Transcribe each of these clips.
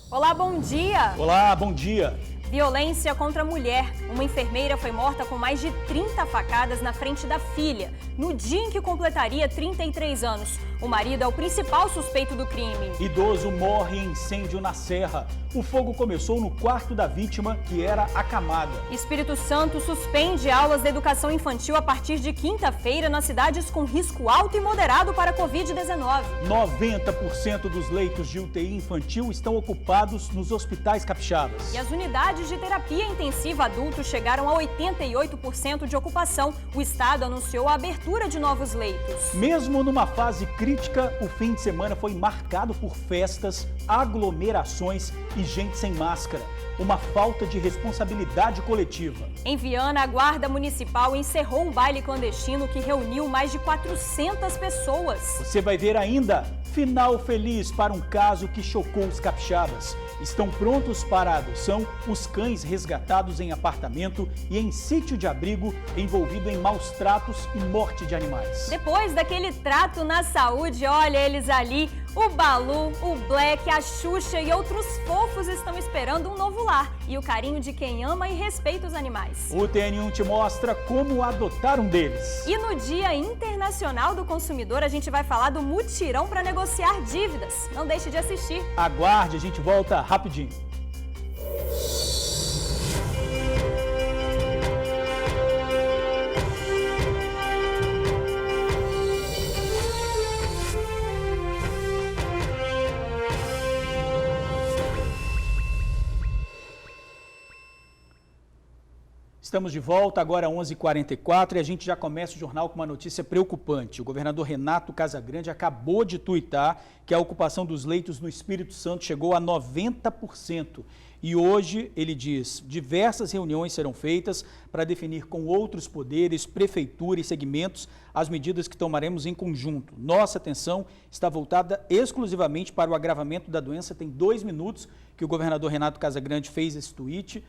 Olá, bom dia! Olá, bom dia! Violência contra a mulher. Uma enfermeira foi morta com mais de 30 facadas na frente da filha, no dia em que completaria 33 anos. O marido é o principal suspeito do crime. Idoso morre em incêndio na Serra. O fogo começou no quarto da vítima, que era acamada. Espírito Santo suspende aulas de educação infantil a partir de quinta-feira nas cidades com risco alto e moderado para a Covid-19. 90% dos leitos de UTI infantil estão ocupados nos hospitais capixabas. E as unidades de terapia intensiva adultos chegaram a 88% de ocupação. O Estado anunciou a abertura de novos leitos. Mesmo numa fase crítica, o fim de semana foi marcado por festas, aglomerações e gente sem máscara. Uma falta de responsabilidade coletiva. Em Viana, a Guarda Municipal encerrou um baile clandestino que reuniu mais de 400 pessoas. Você vai ver ainda final feliz para um caso que chocou os capixabas. Estão prontos para a adoção os cães resgatados em apartamento e em sítio de abrigo envolvido em maus tratos e morte de animais. Depois daquele trato na saúde, olha eles ali, o Balu, o Black, a Xuxa e outros fofos estão esperando um novo lar e o carinho de quem ama e respeita os animais. O TN1 te mostra como adotar um deles. E no Dia Internacional do Consumidor, a gente vai falar do mutirão para negociar dívidas. Não deixe de assistir. Aguarde, a gente volta rapidinho. Estamos de volta, agora 11h44, e a gente já começa o jornal com uma notícia preocupante. O governador Renato Casagrande acabou de tuitar que a ocupação dos leitos no Espírito Santo chegou a 90%. E hoje, ele diz, diversas reuniões serão feitas para definir com outros poderes, prefeitura e segmentos as medidas que tomaremos em conjunto. Nossa atenção está voltada exclusivamente para o agravamento da doença. Tem 2 minutos que o governador Renato Casagrande fez esse tweet.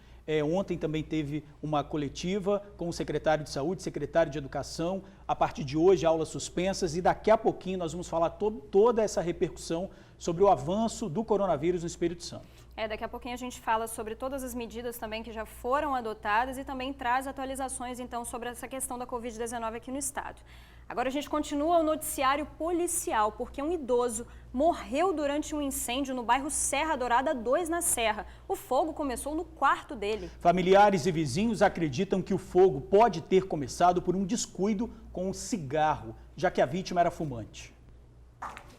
Ontem também teve uma coletiva com o secretário de Saúde, secretário de Educação. A partir de hoje, aulas suspensas, e daqui a pouquinho nós vamos falar toda essa repercussão sobre o avanço do coronavírus no Espírito Santo. Daqui a pouquinho a gente fala sobre todas as medidas também que já foram adotadas e também traz atualizações então sobre essa questão da Covid-19 aqui no estado. Agora a gente continua o noticiário policial, porque um idoso morreu durante um incêndio no bairro Serra Dourada 2, na Serra. O fogo começou no quarto dele. Familiares e vizinhos acreditam que o fogo pode ter começado por um descuido com um cigarro, já que a vítima era fumante.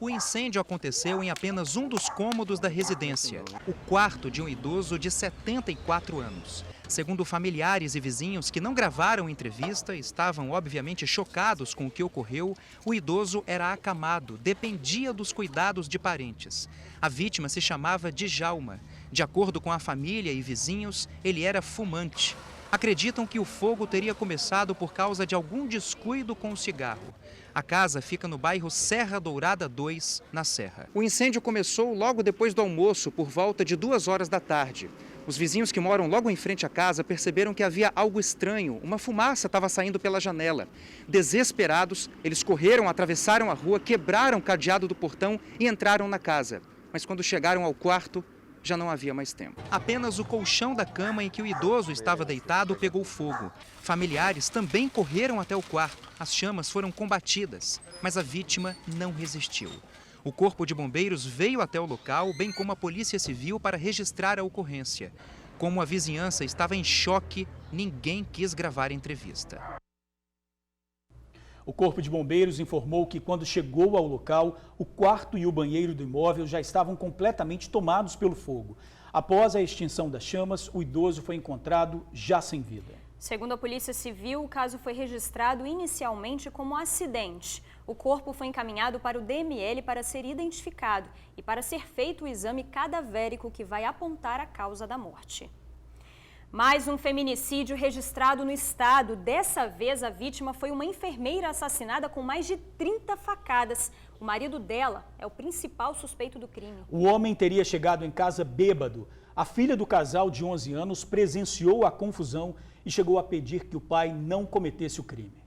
O incêndio aconteceu em apenas um dos cômodos da residência, o quarto de um idoso de 74 anos. Segundo familiares e vizinhos que não gravaram entrevista, estavam obviamente chocados com o que ocorreu, o idoso era acamado, dependia dos cuidados de parentes. A vítima se chamava Djalma. De acordo com a família e vizinhos, ele era fumante. Acreditam que o fogo teria começado por causa de algum descuido com o cigarro. A casa fica no bairro Serra Dourada 2, na Serra. O incêndio começou logo depois do almoço, por volta de 2 horas da tarde. Os vizinhos que moram logo em frente à casa perceberam que havia algo estranho. Uma fumaça estava saindo pela janela. Desesperados, eles correram, atravessaram a rua, quebraram o cadeado do portão e entraram na casa. Mas quando chegaram ao quarto, já não havia mais tempo. Apenas o colchão da cama em que o idoso estava deitado pegou fogo. Familiares também correram até o quarto. As chamas foram combatidas, mas a vítima não resistiu. O Corpo de Bombeiros veio até o local, bem como a Polícia Civil, para registrar a ocorrência. Como a vizinhança estava em choque, ninguém quis gravar a entrevista. O Corpo de Bombeiros informou que quando chegou ao local, o quarto e o banheiro do imóvel já estavam completamente tomados pelo fogo. Após a extinção das chamas, o idoso foi encontrado já sem vida. Segundo a Polícia Civil, o caso foi registrado inicialmente como acidente. O corpo foi encaminhado para o DML para ser identificado e para ser feito o exame cadavérico que vai apontar a causa da morte. Mais um feminicídio registrado no estado. Dessa vez, a vítima foi uma enfermeira assassinada com mais de 30 facadas. O marido dela é o principal suspeito do crime. O homem teria chegado em casa bêbado. A filha do casal, de 11 anos, presenciou a confusão e chegou a pedir que o pai não cometesse o crime.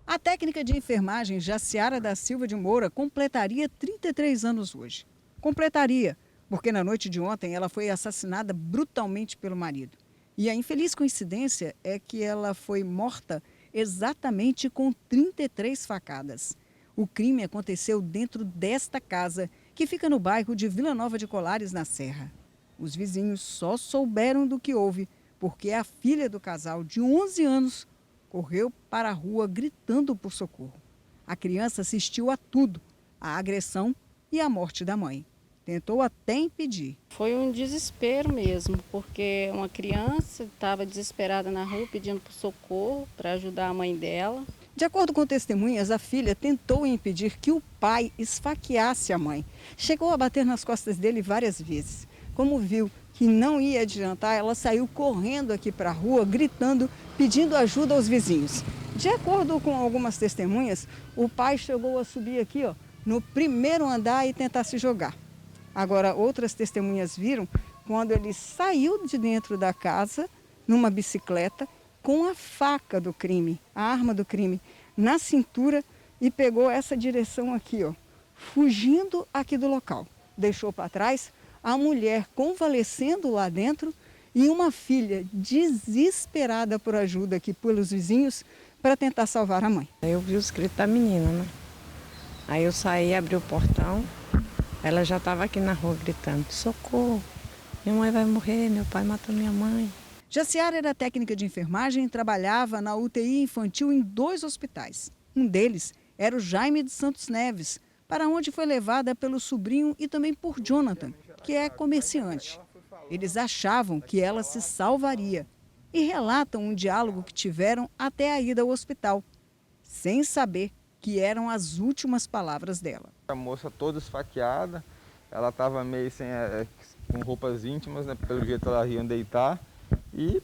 A técnica de enfermagem Jaciara da Silva de Moura completaria 33 anos hoje. Completaria, porque na noite de ontem ela foi assassinada brutalmente pelo marido. E a infeliz coincidência é que ela foi morta exatamente com 33 facadas. O crime aconteceu dentro desta casa, que fica no bairro de Vila Nova de Colares, na Serra. Os vizinhos só souberam do que houve porque a filha do casal, de 11 anos, correu para a rua gritando por socorro. A criança assistiu a tudo, a agressão e a morte da mãe. Tentou até impedir. Foi um desespero mesmo, porque uma criança estava desesperada na rua pedindo por socorro para ajudar a mãe dela. De acordo com testemunhas, a filha tentou impedir que o pai esfaqueasse a mãe. Chegou a bater nas costas dele várias vezes. Como viu que não ia adiantar, ela saiu correndo aqui para a rua, gritando, pedindo ajuda aos vizinhos. De acordo com algumas testemunhas, o pai chegou a subir aqui, no primeiro andar e tentar se jogar. Agora, outras testemunhas viram quando ele saiu de dentro da casa, numa bicicleta, com a faca do crime, a arma do crime, na cintura e pegou essa direção aqui, fugindo aqui do local. Deixou para trás a mulher convalescendo lá dentro e uma filha desesperada por ajuda aqui pelos vizinhos para tentar salvar a mãe. Eu vi os gritos da menina, né? Aí eu saí, abri o portão, ela já estava aqui na rua gritando, socorro, minha mãe vai morrer, meu pai matou minha mãe. Jaciara era técnica de enfermagem e trabalhava na UTI infantil em 2 hospitais. Um deles era o Jaime de Santos Neves, para onde foi levada pelo sobrinho e também por Jonathan, que é comerciante. Eles achavam que ela se salvaria e relatam um diálogo que tiveram até a ida ao hospital, sem saber que eram as últimas palavras dela. A moça toda esfaqueada, ela estava meio com roupas íntimas, né, pelo jeito ela ia deitar. E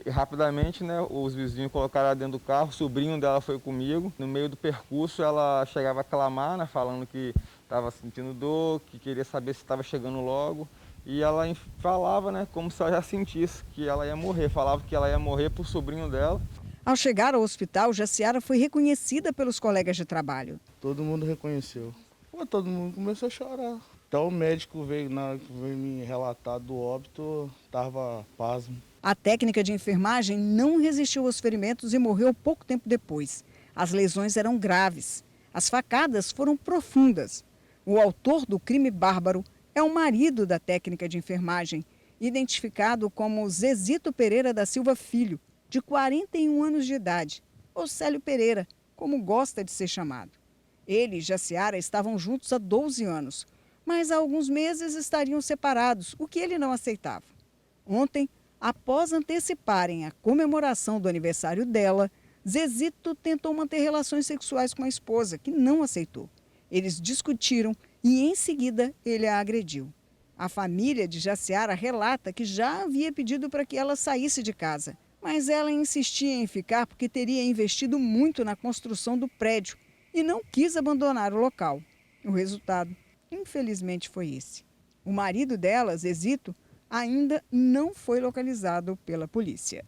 rapidamente, né, os vizinhos colocaram ela dentro do carro, o sobrinho dela foi comigo. No meio do percurso ela chegava a clamar, né, falando que estava sentindo dor, que queria saber se estava chegando logo. E ela falava, né, como se ela já sentisse que ela ia morrer, falava que ela ia morrer por sobrinho dela. Ao chegar ao hospital, Jaciara foi reconhecida pelos colegas de trabalho. Todo mundo reconheceu. Todo mundo começou a chorar. Então o médico veio me relatar do óbito, estava pasmo. A técnica de enfermagem não resistiu aos ferimentos e morreu pouco tempo depois. As lesões eram graves. As facadas foram profundas. O autor do crime bárbaro é o marido da técnica de enfermagem, identificado como Zezito Pereira da Silva Filho, de 41 anos de idade, ou Célio Pereira, como gosta de ser chamado. Ele e Jaciara estavam juntos há 12 anos, mas há alguns meses estariam separados, o que ele não aceitava. Ontem, após anteciparem a comemoração do aniversário dela, Zezito tentou manter relações sexuais com a esposa, que não aceitou. Eles discutiram e, em seguida, ele a agrediu. A família de Jaciara relata que já havia pedido para que ela saísse de casa, mas ela insistia em ficar porque teria investido muito na construção do prédio e não quis abandonar o local. O resultado, infelizmente, foi esse. O marido dela, Zezito, ainda não foi localizado pela polícia.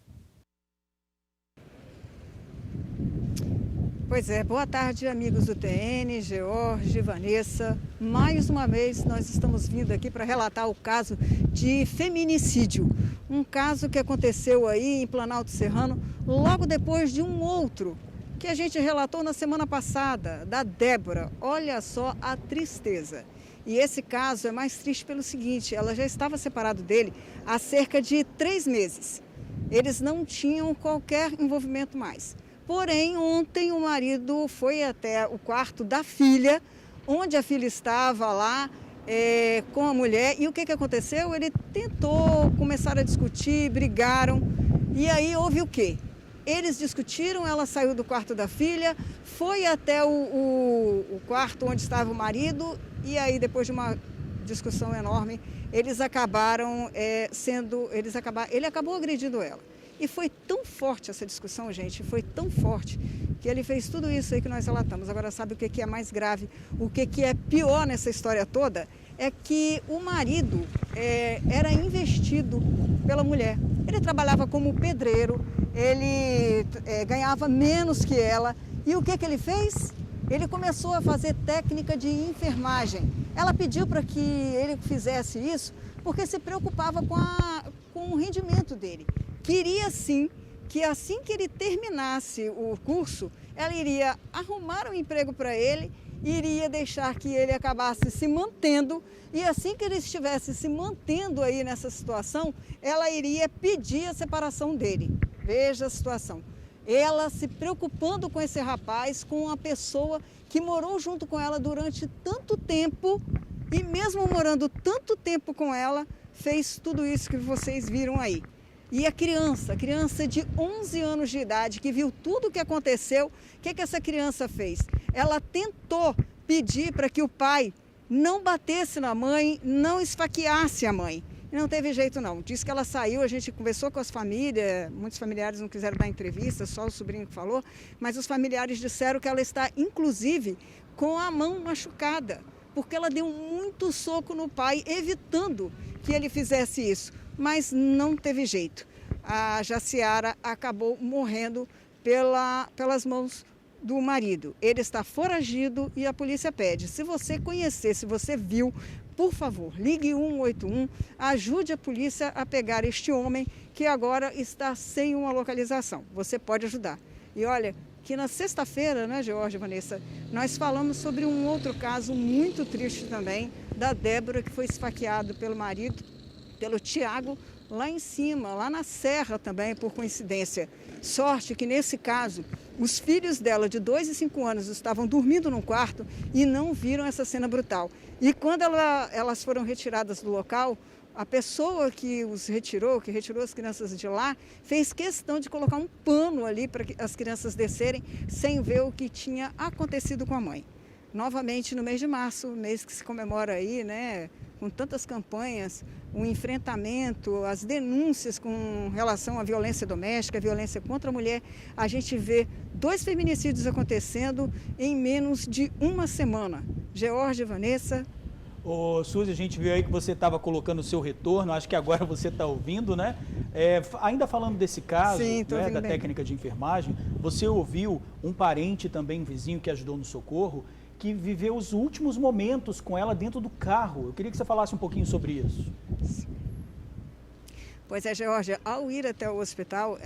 Pois é, boa tarde, amigos do TN, George, Vanessa. Mais uma vez nós estamos vindo aqui para relatar o caso de feminicídio. Um caso que aconteceu aí em Planalto Serrano, logo depois de um outro que a gente relatou na semana passada, da Débora. Olha só a tristeza. E esse caso é mais triste pelo seguinte, ela já estava separada dele há cerca de 3 meses. Eles não tinham qualquer envolvimento mais. Porém, ontem o marido foi até o quarto da filha, onde a filha estava lá com a mulher. E o que aconteceu? Ele tentou começar a discutir, brigaram. E aí houve o quê? Eles discutiram, ela saiu do quarto da filha, foi até o quarto onde estava o marido. E aí, depois de uma discussão enorme, eles acabaram ele acabou agredindo ela. E foi tão forte essa discussão, gente, foi tão forte, que ele fez tudo isso aí que nós relatamos. Agora, sabe o que é mais grave? O que é pior nessa história toda? É que o marido era investido pela mulher. Ele trabalhava como pedreiro, ele ganhava menos que ela. E o que ele fez? Ele começou a fazer técnica de enfermagem. Ela pediu para que ele fizesse isso porque se preocupava com o rendimento dele. Queria sim que assim que ele terminasse o curso, ela iria arrumar um emprego para ele, iria deixar que ele acabasse se mantendo, e assim que ele estivesse se mantendo aí nessa situação, ela iria pedir a separação dele. Veja a situação. Ela se preocupando com esse rapaz, com uma pessoa que morou junto com ela durante tanto tempo, e mesmo morando tanto tempo com ela, fez tudo isso que vocês viram aí. E a criança de 11 anos de idade, que viu tudo o que aconteceu, o que essa criança fez? Ela tentou pedir para que o pai não batesse na mãe, não esfaqueasse a mãe. E não teve jeito não. Disse que ela saiu, a gente conversou com as famílias, muitos familiares não quiseram dar entrevista, só o sobrinho que falou, mas os familiares disseram que ela está, inclusive, com a mão machucada, porque ela deu muito soco no pai, evitando que ele fizesse isso. Mas não teve jeito. A Jaciara acabou morrendo pelas mãos do marido. Ele está foragido e a polícia pede. Se você conhecer, se você viu, por favor, ligue 181, ajude a polícia a pegar este homem que agora está sem uma localização. Você pode ajudar. E olha, que na sexta-feira, né, George e Vanessa, nós falamos sobre um outro caso muito triste também, da Débora, que foi esfaqueada pelo marido, pelo Tiago, lá em cima, lá na serra também, por coincidência. Sorte que nesse caso, os filhos dela de 2 e 5 anos estavam dormindo num quarto e não viram essa cena brutal. E quando elas foram retiradas do local, a pessoa que retirou as crianças de lá, fez questão de colocar um pano ali para que as crianças descerem sem ver o que tinha acontecido com a mãe. Novamente no mês de março, mês que se comemora aí, né, com tantas campanhas, o enfrentamento, as denúncias com relação à violência doméstica, à violência contra a mulher, a gente vê 2 feminicídios acontecendo em menos de uma semana. George e Vanessa. Ô, Suzy, a gente viu aí que você estava colocando o seu retorno, acho que agora você está ouvindo, né? Ainda falando desse caso, sim, né, da técnica de enfermagem, você ouviu um parente também, um vizinho que ajudou no socorro, que viveu os últimos momentos com ela dentro do carro. Eu queria que você falasse um pouquinho sobre isso. Pois é, Georgia, ao ir até o hospital,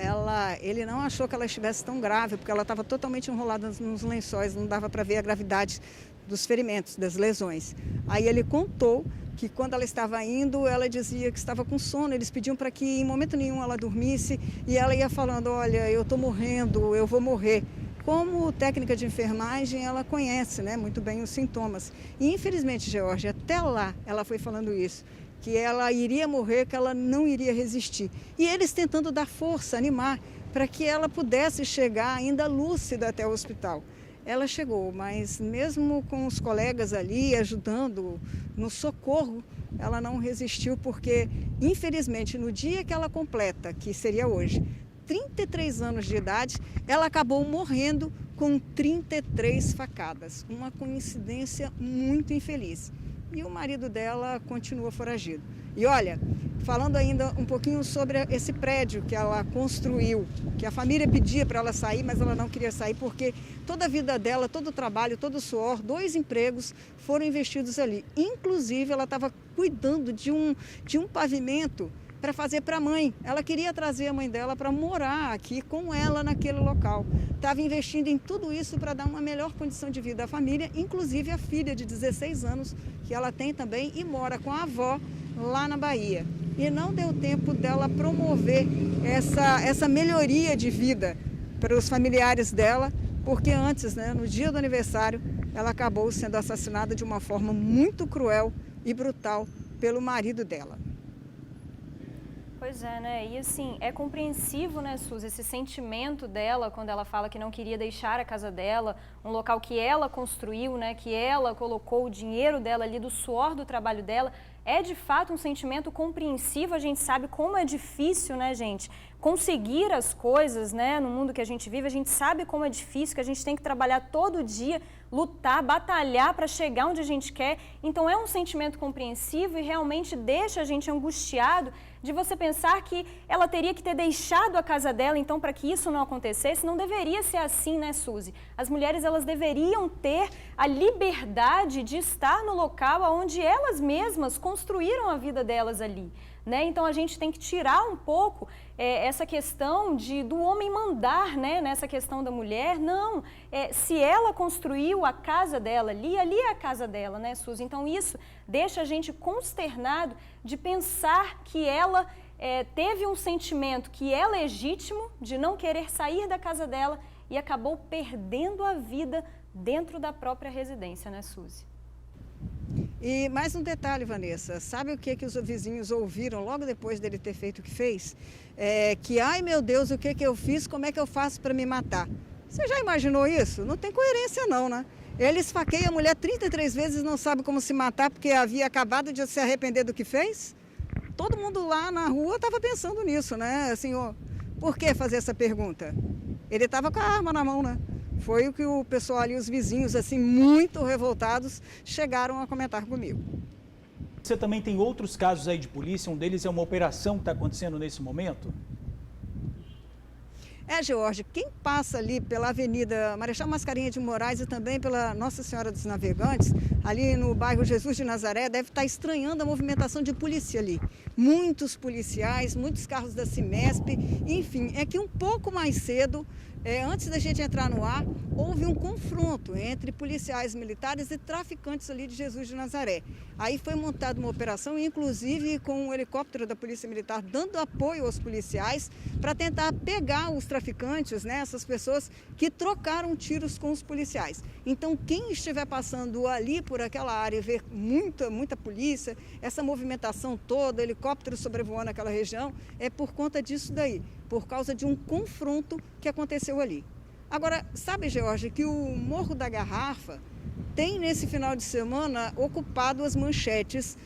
ele não achou que ela estivesse tão grave, porque ela estava totalmente enrolada nos lençóis, não dava para ver a gravidade dos ferimentos, das lesões. Aí ele contou que quando ela estava indo, ela dizia que estava com sono, eles pediam para que em momento nenhum ela dormisse, e ela ia falando, olha, eu estou morrendo, eu vou morrer. Como técnica de enfermagem, ela conhece, né, muito bem os sintomas. E infelizmente, Georgia, até lá ela foi falando isso, que ela iria morrer, que ela não iria resistir. E eles tentando dar força, animar, para que ela pudesse chegar ainda lúcida até o hospital. Ela chegou, mas mesmo com os colegas ali ajudando no socorro, ela não resistiu porque, infelizmente, no dia que ela completa, que seria hoje, 33 anos de idade, ela acabou morrendo com 33 facadas. Uma coincidência muito infeliz. E o marido dela continua foragido. E olha, falando ainda um pouquinho sobre esse prédio que ela construiu, que a família pedia para ela sair, mas ela não queria sair porque toda a vida dela, todo o trabalho, todo o suor, 2 empregos foram investidos ali. Inclusive, ela estava cuidando de um pavimento para fazer para a mãe. Ela queria trazer a mãe dela para morar aqui com ela naquele local. Estava investindo em tudo isso para dar uma melhor condição de vida à família, inclusive a filha de 16 anos, que ela tem também e mora com a avó lá na Bahia. E não deu tempo dela promover essa melhoria de vida para os familiares dela, porque antes, né, no dia do aniversário, ela acabou sendo assassinada de uma forma muito cruel e brutal pelo marido dela. Pois é, né? E assim, é compreensivo, né, Suzy, esse sentimento dela quando ela fala que não queria deixar a casa dela, um local que ela construiu, né, que ela colocou o dinheiro dela ali, do suor do trabalho dela. É de fato um sentimento compreensivo, a gente sabe como é difícil, né, gente, conseguir as coisas, né, no mundo que a gente vive, a gente sabe como é difícil, que a gente tem que trabalhar todo dia, lutar, batalhar para chegar onde a gente quer. Então é um sentimento compreensivo e realmente deixa a gente angustiado de você pensar que ela teria que ter deixado a casa dela, então, para que isso não acontecesse. Não deveria ser assim, né, Suzy? As mulheres, elas deveriam ter a liberdade de estar no local onde elas mesmas construíram a vida delas ali, né? Então, a gente tem que tirar um pouco essa questão do homem mandar, né, nessa questão da mulher. Não, se ela construiu a casa dela ali é a casa dela, né, Suzy? Então, isso deixa a gente consternado de pensar que ela teve um sentimento que é legítimo de não querer sair da casa dela e acabou perdendo a vida dentro da própria residência, né, Suzy? E mais um detalhe, Vanessa, sabe o que os vizinhos ouviram logo depois dele ter feito o que fez? Que, ai meu Deus, o que eu fiz, como é que eu faço para me matar? Você já imaginou isso? Não tem coerência não, né? Ele esfaqueia a mulher 33 vezes e não sabe como se matar porque havia acabado de se arrepender do que fez? Todo mundo lá na rua estava pensando nisso, né? Assim, por que fazer essa pergunta? Ele estava com a arma na mão, né? Foi o que o pessoal ali, os vizinhos, assim, muito revoltados, chegaram a comentar comigo. Você também tem outros casos aí de polícia, um deles é uma operação que está acontecendo nesse momento? Jorge, quem passa ali pela Avenida Marechal Mascarenhas de Moraes e também pela Nossa Senhora dos Navegantes, ali no bairro Jesus de Nazaré, deve estar estranhando a movimentação de polícia ali. Muitos policiais, muitos carros da Cimesp, enfim, é que um pouco mais cedo, antes da gente entrar no ar, houve um confronto entre policiais militares e traficantes ali de Jesus de Nazaré. Aí foi montada uma operação, inclusive com um helicóptero da Polícia Militar dando apoio aos policiais para tentar pegar os traficantes, né, essas pessoas que trocaram tiros com os policiais. Então, quem estiver passando ali por aquela área e ver muita polícia, essa movimentação toda, helicóptero sobrevoando aquela região, é por conta disso daí, por causa de um confronto que aconteceu ali. Agora, sabe, George, que o Morro da Garrafa tem nesse final de semana ocupado as manchetes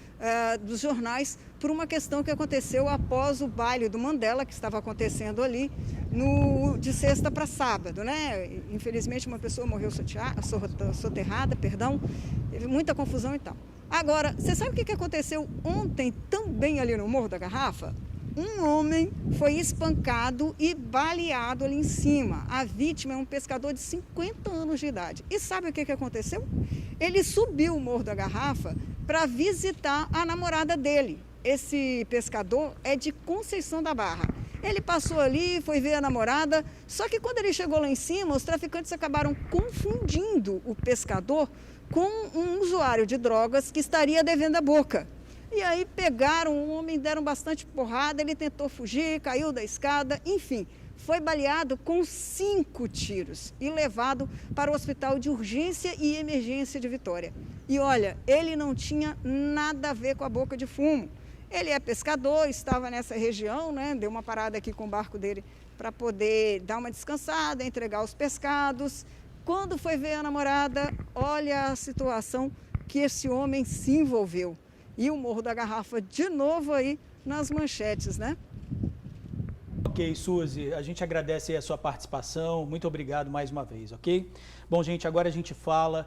dos jornais por uma questão que aconteceu após o baile do Mandela, que estava acontecendo ali de sexta para sábado, né? Infelizmente uma pessoa morreu soterrada, teve muita confusão e tal. Agora, você sabe o que aconteceu ontem também ali no Morro da Garrafa? Um homem foi espancado e baleado ali em cima. A vítima é um pescador de 50 anos de idade. E sabe o que aconteceu? Ele subiu o Morro da Garrafa para visitar a namorada dele. Esse pescador é de Conceição da Barra. Ele passou ali, foi ver a namorada, só que quando ele chegou lá em cima, os traficantes acabaram confundindo o pescador com um usuário de drogas que estaria devendo a boca. E aí pegaram o homem, deram bastante porrada, ele tentou fugir, caiu da escada, enfim, foi baleado com 5 tiros e levado para o Hospital de Urgência e Emergência de Vitória. E olha, ele não tinha nada a ver com a boca de fumo. Ele é pescador, estava nessa região, né? Deu uma parada aqui com o barco dele para poder dar uma descansada, entregar os pescados. Quando foi ver a namorada, olha a situação que esse homem se envolveu. E o Morro da Garrafa de novo aí nas manchetes, né? Ok, Suzy, a gente agradece aí a sua participação, muito obrigado mais uma vez, ok? Bom, gente, agora a gente fala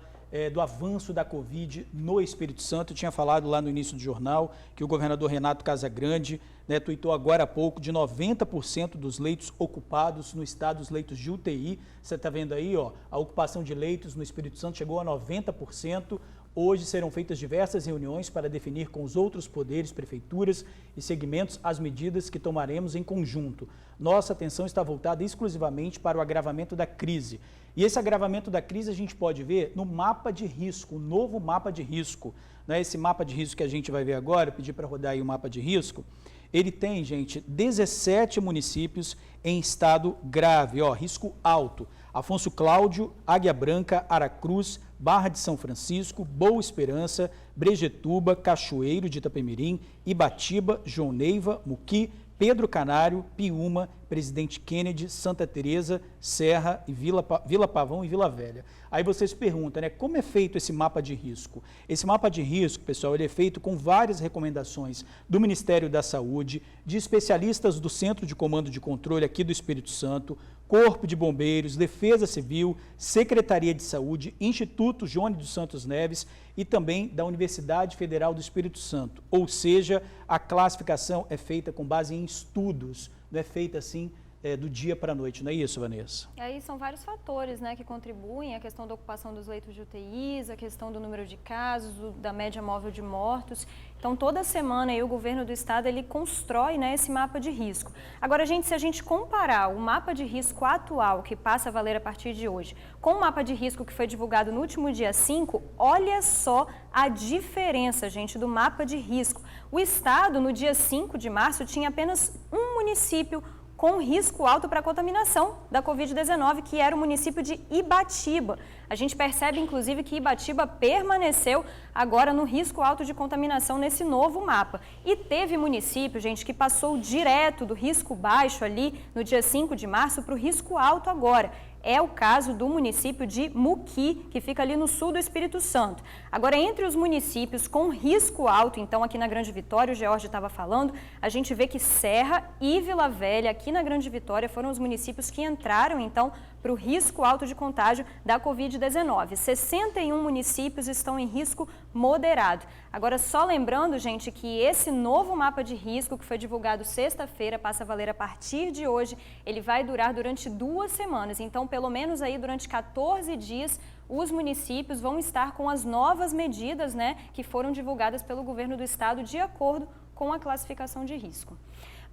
do avanço da Covid no Espírito Santo. Eu tinha falado lá no início do jornal que o governador Renato Casagrande tuitou agora há pouco de 90% dos leitos ocupados no estado, os leitos de UTI. Você está vendo aí, ó, a ocupação de leitos no Espírito Santo chegou a 90%. Hoje serão feitas diversas reuniões para definir com os outros poderes, prefeituras e segmentos as medidas que tomaremos em conjunto. Nossa atenção está voltada exclusivamente para o agravamento da crise. E esse agravamento da crise a gente pode ver no mapa de risco, o novo mapa de risco. Esse mapa de risco que a gente vai ver agora, eu pedi para rodar aí o mapa de risco, ele tem, gente, 17 municípios em estado grave, ó, risco alto. Afonso Cláudio, Águia Branca, Aracruz, Barra de São Francisco, Boa Esperança, Brejetuba, Cachoeiro de Itapemirim, Ibatiba, João Neiva, Muqui, Pedro Canário, Piúma, Presidente Kennedy, Santa Teresa, Serra, e Vila Pavão e Vila Velha. Aí você se pergunta, né, como é feito esse mapa de risco? Esse mapa de risco, pessoal, ele é feito com várias recomendações do Ministério da Saúde, de especialistas do Centro de Comando de Controle aqui do Espírito Santo, Corpo de Bombeiros, Defesa Civil, Secretaria de Saúde, Instituto Jones dos Santos Neves e também da Universidade Federal do Espírito Santo. Ou seja, a classificação é feita com base em estudos, não é feita assim do dia para a noite, não é isso, Vanessa? E aí são vários fatores, né, que contribuem, a questão da ocupação dos leitos de UTIs, a questão do número de casos, da média móvel de mortos. Então, toda semana aí, o governo do estado ele constrói, né, esse mapa de risco. Agora, gente, se a gente comparar o mapa de risco atual, que passa a valer a partir de hoje, com o mapa de risco que foi divulgado no último dia 5, olha só a diferença, gente, do mapa de risco. O estado, no dia 5 de março, tinha apenas um município com risco alto para contaminação da Covid-19, que era o município de Ibatiba. A gente percebe, inclusive, que Ibatiba permaneceu agora no risco alto de contaminação nesse novo mapa. E teve município, gente, que passou direto do risco baixo ali no dia 5 de março para o risco alto agora. É o caso do município de Muqui, que fica ali no sul do Espírito Santo. Agora, entre os municípios com risco alto, então aqui na Grande Vitória, o George estava falando, a gente vê que Serra e Vila Velha, aqui na Grande Vitória, foram os municípios que entraram, então, para o risco alto de contágio da Covid-19. 61 municípios estão em risco moderado. Agora, só lembrando, gente, que esse novo mapa de risco, que foi divulgado sexta-feira, passa a valer a partir de hoje, ele vai durar durante 2 semanas. Então, pelo menos aí durante 14 dias, os municípios vão estar com as novas medidas, né, que foram divulgadas pelo governo do estado de acordo com a classificação de risco.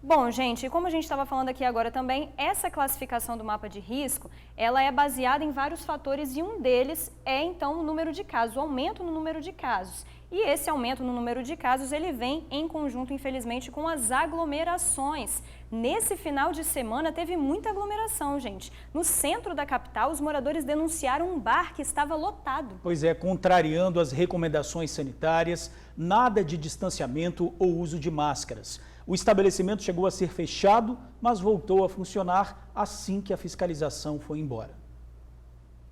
Bom, gente, como a gente estava falando aqui agora também, essa classificação do mapa de risco, ela é baseada em vários fatores e um deles é, então, o número de casos, o aumento no número de casos. E esse aumento no número de casos, ele vem em conjunto, infelizmente, com as aglomerações. Nesse final de semana, teve muita aglomeração, gente. No centro da capital, os moradores denunciaram um bar que estava lotado. Pois é, contrariando as recomendações sanitárias, nada de distanciamento ou uso de máscaras. O estabelecimento chegou a ser fechado, mas voltou a funcionar assim que a fiscalização foi embora.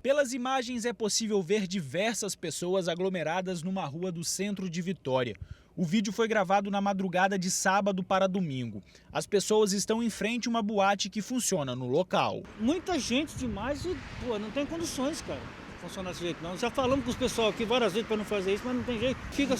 Pelas imagens é possível ver diversas pessoas aglomeradas numa rua do centro de Vitória. O vídeo foi gravado na madrugada de sábado para domingo. As pessoas estão em frente a uma boate que funciona no local. Muita gente demais e não tem condições, cara, de funcionar desse jeito não. Já falamos com os pessoal aqui várias vezes para não fazer isso, mas não tem jeito. Fica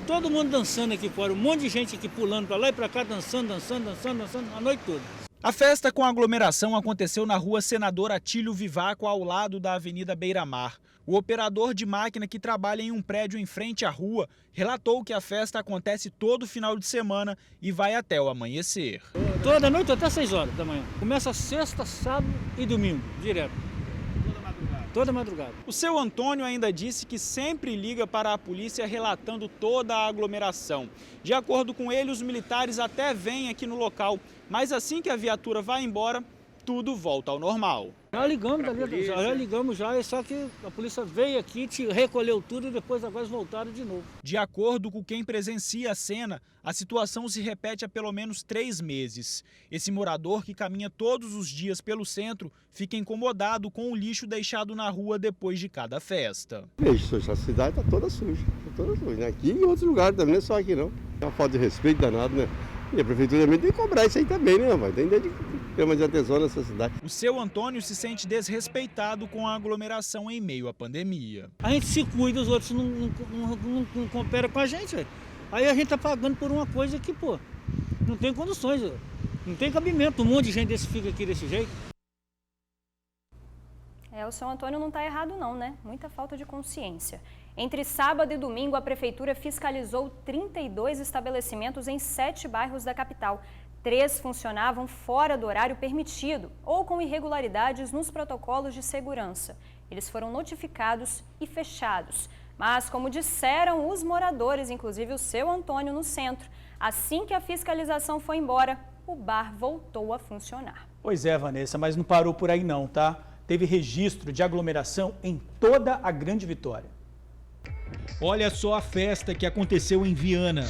todo mundo dançando aqui fora, um monte de gente aqui pulando para lá e para cá, dançando a noite toda. A festa com aglomeração aconteceu na rua Senador Atílio Vivaco, ao lado da Avenida Beira-Mar. O operador de máquina que trabalha em um prédio em frente à rua relatou que a festa acontece todo final de semana e vai até o amanhecer. Toda noite até 6 horas da manhã. Começa sexta, sábado e domingo, direto. Toda madrugada. O seu Antônio ainda disse que sempre liga para a polícia relatando toda a aglomeração. De acordo com ele, os militares até vêm aqui no local, mas assim que a viatura vai embora, tudo volta ao normal. Já ligamos, só que a polícia veio aqui, recolheu tudo e depois agora voltaram de novo. De acordo com quem presencia a cena, a situação se repete há pelo menos 3 meses. Esse morador, que caminha todos os dias pelo centro, fica incomodado com o lixo deixado na rua depois de cada festa. Veja, a cidade está toda suja, né? Aqui e em outros lugares também, não é só aqui não. É uma falta de respeito danado, né? E a prefeitura também tem que cobrar isso aí também, né, rapaz? Tem ideia de ter mais atenção nessa cidade. O seu Antônio se sente desrespeitado com a aglomeração em meio à pandemia. A gente se cuida, os outros não cooperam com a gente, velho. Aí a gente tá pagando por uma coisa que, não tem condições, véio. Não tem cabimento. Um monte de gente desse fica aqui desse jeito. O seu Antônio não está errado não, né? Muita falta de consciência. Entre sábado e domingo, a Prefeitura fiscalizou 32 estabelecimentos em 7 bairros da capital. 3 funcionavam fora do horário permitido ou com irregularidades nos protocolos de segurança. Eles foram notificados e fechados. Mas, como disseram os moradores, inclusive o seu Antônio no centro, assim que a fiscalização foi embora, o bar voltou a funcionar. Pois é, Vanessa, mas não parou por aí não, tá? Teve registro de aglomeração em toda a Grande Vitória. Olha só a festa que aconteceu em Viana.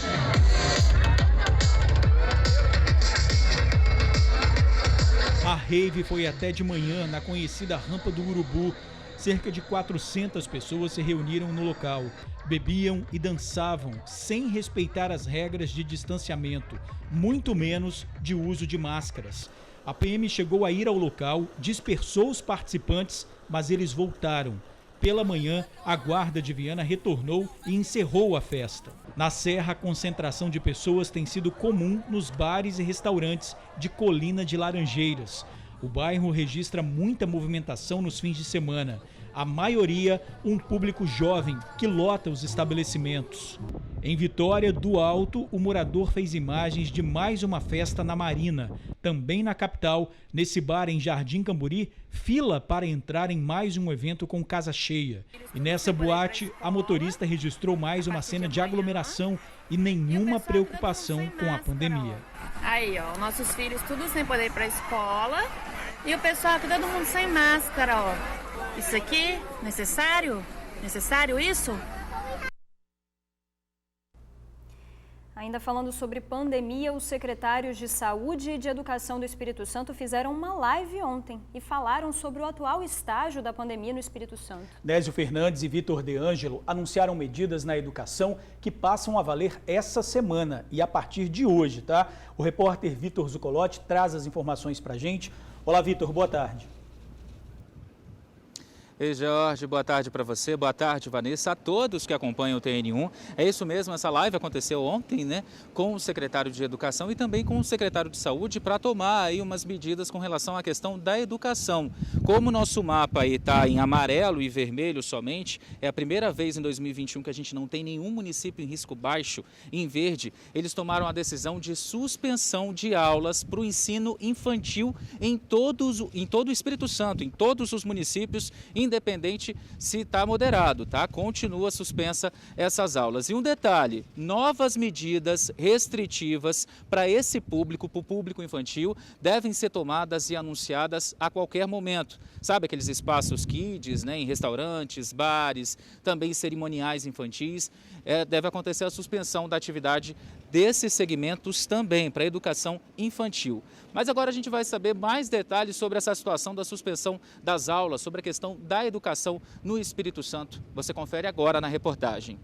A rave foi até de manhã na conhecida Rampa do Urubu. Cerca de 400 pessoas se reuniram no local. Bebiam e dançavam sem respeitar as regras de distanciamento, muito menos de uso de máscaras. A PM chegou a ir ao local, dispersou os participantes, mas eles voltaram. Pela manhã, a guarda de Viana retornou e encerrou a festa. Na Serra, a concentração de pessoas tem sido comum nos bares e restaurantes de Colina de Laranjeiras. O bairro registra muita movimentação nos fins de semana. A maioria, um público jovem que lota os estabelecimentos. Em Vitória do Alto, o morador fez imagens de mais uma festa na Marina. Também na capital, nesse bar em Jardim Camburi, fila para entrar em mais um evento com casa cheia. E nessa boate, a motorista registrou mais uma cena de aglomeração e nenhuma preocupação com a pandemia. Aí, ó, nossos filhos tudo sem poder ir para a escola e o pessoal, todo mundo sem máscara, ó. Isso aqui, necessário? Necessário isso? Ainda falando sobre pandemia, os secretários de Saúde e de Educação do Espírito Santo fizeram uma live ontem e falaram sobre o atual estágio da pandemia no Espírito Santo. Nésio Fernandes e Vitor De Angelo anunciaram medidas na educação que passam a valer essa semana e a partir de hoje, tá? O repórter Vitor Zucolotti traz as informações pra gente. Olá, Vitor, boa tarde. Ei, Jorge, boa tarde para você, boa tarde, Vanessa, a todos que acompanham o TN1. É isso mesmo, essa live aconteceu ontem, né, com o secretário de Educação e também com o secretário de Saúde para tomar aí umas medidas com relação à questão da educação. Como o nosso mapa aí está em amarelo e vermelho somente, é a primeira vez em 2021 que a gente não tem nenhum município em risco baixo. Em verde, eles tomaram a decisão de suspensão de aulas para o ensino infantil em todo o Espírito Santo, em todos os municípios, independente se está moderado, tá? Continua suspensa essas aulas. E um detalhe, novas medidas restritivas para esse público, para o público infantil, devem ser tomadas e anunciadas a qualquer momento. Sabe aqueles espaços kids, né, em restaurantes, bares, também cerimoniais infantis, deve acontecer a suspensão da atividade desses segmentos também para a educação infantil. Mas agora a gente vai saber mais detalhes sobre essa situação da suspensão das aulas, sobre a questão da educação no Espírito Santo. Você confere agora na reportagem.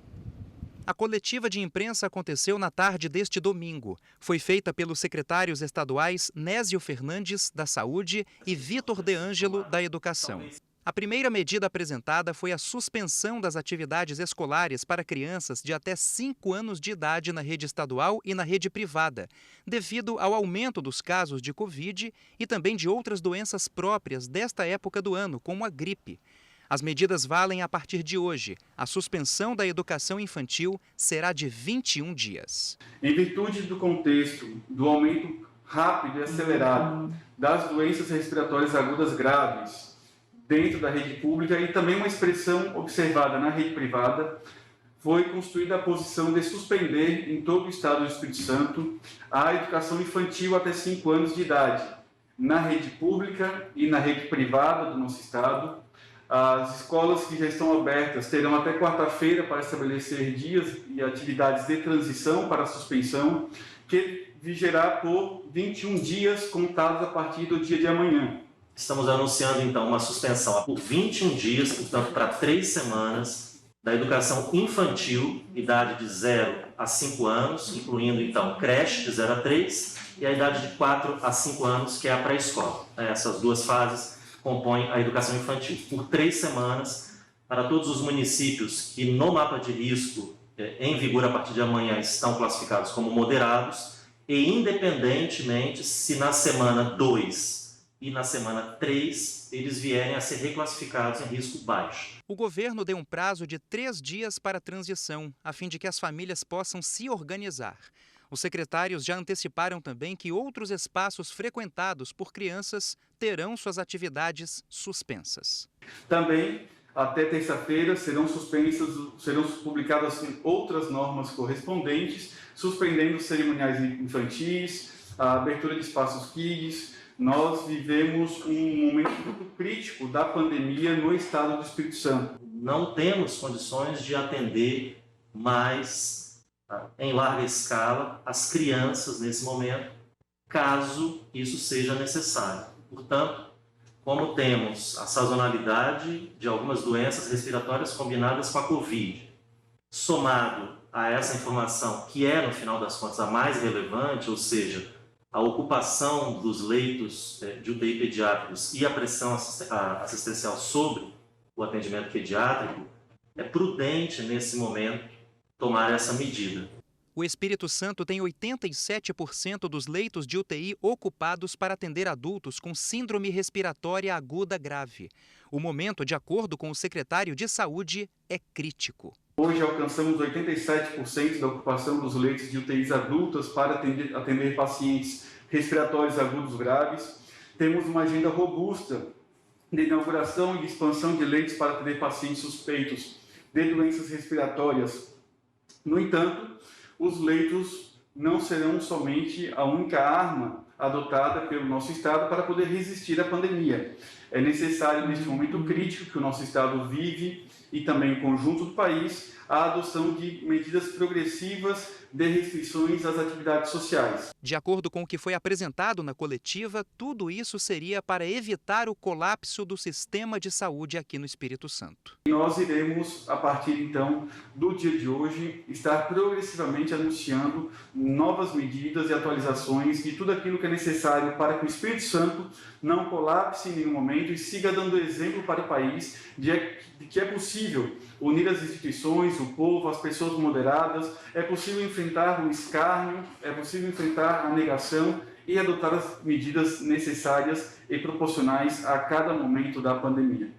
A coletiva de imprensa aconteceu na tarde deste domingo. Foi feita pelos secretários estaduais Nésio Fernandes, da Saúde, e Vitor De Angelo, da Educação. A primeira medida apresentada foi a suspensão das atividades escolares para crianças de até 5 anos de idade na rede estadual e na rede privada, devido ao aumento dos casos de Covid e também de outras doenças próprias desta época do ano, como a gripe. As medidas valem a partir de hoje. A suspensão da educação infantil será de 21 dias. Em virtude do contexto do aumento rápido e acelerado das doenças respiratórias agudas graves dentro da rede pública e também uma expressão observada na rede privada, foi construída a posição de suspender em todo o estado do Espírito Santo a educação infantil até 5 anos de idade, na rede pública e na rede privada do nosso estado. As escolas que já estão abertas terão até quarta-feira para estabelecer dias e atividades de transição para a suspensão, que vigerá por 21 dias contados a partir do dia de amanhã. Estamos anunciando, então, uma suspensão por 21 dias, portanto, para 3 semanas, da educação infantil, idade de 0 a 5 anos, incluindo, então, creche de 0 a 3 e a idade de 4 a 5 anos, que é a pré-escola. Essas duas fases compõem a educação infantil. Por 3 semanas, para todos os municípios que, no mapa de risco, em vigor a partir de amanhã, estão classificados como moderados, e independentemente se na semana 2 e na semana 3 eles vierem a ser reclassificados em risco baixo. O governo deu um prazo de 3 dias para a transição, a fim de que as famílias possam se organizar. Os secretários já anteciparam também que outros espaços frequentados por crianças terão suas atividades suspensas. Também, até terça-feira, serão publicadas outras normas correspondentes, suspendendo cerimoniais infantis, a abertura de espaços kids. Nós vivemos um momento crítico da pandemia no estado do Espírito Santo. Não temos condições de atender mais, em larga escala, as crianças nesse momento, caso isso seja necessário. Portanto, como temos a sazonalidade de algumas doenças respiratórias combinadas com a Covid, somado a essa informação que é, no final das contas, a mais relevante, ou seja, a ocupação dos leitos de UTI pediátricos e a pressão assistencial sobre o atendimento pediátrico, é prudente, nesse momento, tomar essa medida. O Espírito Santo tem 87% dos leitos de UTI ocupados para atender adultos com síndrome respiratória aguda grave. O momento, de acordo com o secretário de Saúde, é crítico. Hoje alcançamos 87% da ocupação dos leitos de UTIs adultas para atender pacientes respiratórios agudos graves. Temos uma agenda robusta de inauguração e de expansão de leitos para atender pacientes suspeitos de doenças respiratórias. No entanto, os leitos não serão somente a única arma adotada pelo nosso Estado para poder resistir à pandemia. É necessário, neste momento crítico que o nosso Estado vive e também o conjunto do país, a adoção de medidas progressivas de restrições às atividades sociais. De acordo com o que foi apresentado na coletiva, tudo isso seria para evitar o colapso do sistema de saúde aqui no Espírito Santo. Nós iremos, a partir então do dia de hoje, estar progressivamente anunciando novas medidas e atualizações de tudo aquilo que é necessário para que o Espírito Santo não colapse em nenhum momento e siga dando exemplo para o país de que é possível unir as instituições, o povo, as pessoas moderadas, é possível enfrentar o escárnio, é possível enfrentar a negação e adotar as medidas necessárias e proporcionais a cada momento da pandemia.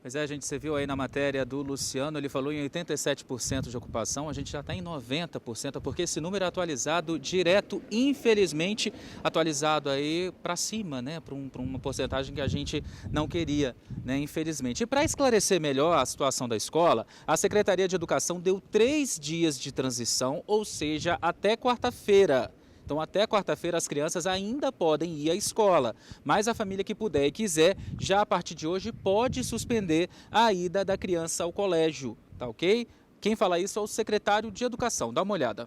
Pois é, gente, você viu aí na matéria do Luciano, ele falou em 87% de ocupação, a gente já está em 90%, porque esse número é atualizado direto, infelizmente, atualizado aí para cima, né, para uma porcentagem que a gente não queria, né, infelizmente. E para esclarecer melhor a situação da escola, a Secretaria de Educação deu 3 dias de transição, ou seja, até quarta-feira. Então, até quarta-feira, as crianças ainda podem ir à escola, mas a família que puder e quiser, já a partir de hoje, pode suspender a ida da criança ao colégio, tá ok? Quem fala isso é o secretário de Educação, dá uma olhada.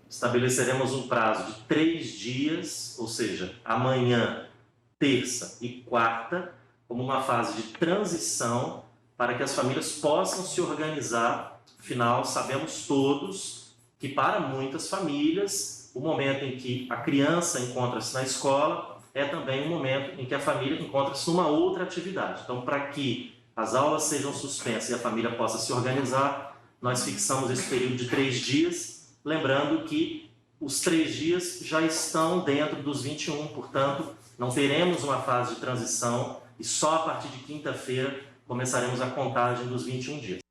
Estabeleceremos um prazo de 3 dias, ou seja, amanhã, terça e quarta, como uma fase de transição para que as famílias possam se organizar. Afinal, sabemos todos que para muitas famílias, o momento em que a criança encontra-se na escola é também um momento em que a família encontra-se numa outra atividade. Então, para que as aulas sejam suspensas e a família possa se organizar, nós fixamos esse período de 3 dias, lembrando que os 3 dias já estão dentro dos 21, portanto, não teremos uma fase de transição e só a partir de quinta-feira começaremos a contagem dos 21 dias.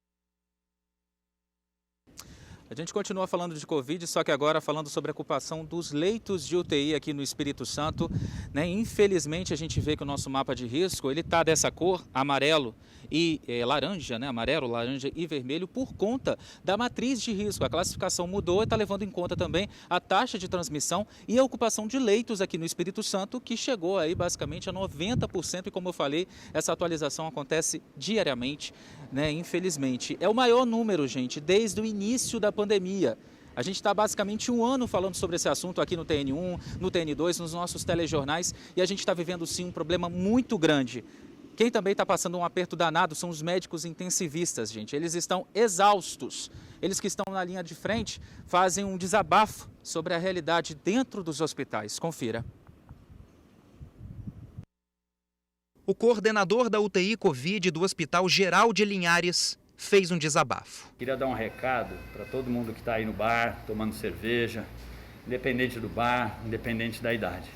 A gente continua falando de Covid, só que agora falando sobre a ocupação dos leitos de UTI aqui no Espírito Santo, né? Infelizmente a gente vê que o nosso mapa de risco, ele está dessa cor, amarelo e laranja, né? Amarelo, laranja e vermelho, por conta da matriz de risco. A classificação mudou e está levando em conta também a taxa de transmissão e a ocupação de leitos aqui no Espírito Santo, que chegou aí basicamente a 90%, e como eu falei, essa atualização acontece diariamente, né? Infelizmente. É o maior número, gente, desde o início da pandemia. A gente está basicamente 1 ano falando sobre esse assunto aqui no TN1, no TN2, nos nossos telejornais, e a gente está vivendo sim um problema muito grande. Quem também está passando um aperto danado são os médicos intensivistas, gente. Eles estão exaustos. Eles que estão na linha de frente fazem um desabafo sobre a realidade dentro dos hospitais. Confira. O coordenador da UTI Covid do Hospital Geral de Linhares fez um desabafo. Queria dar um recado para todo mundo que está aí no bar, tomando cerveja, independente do bar, independente da idade,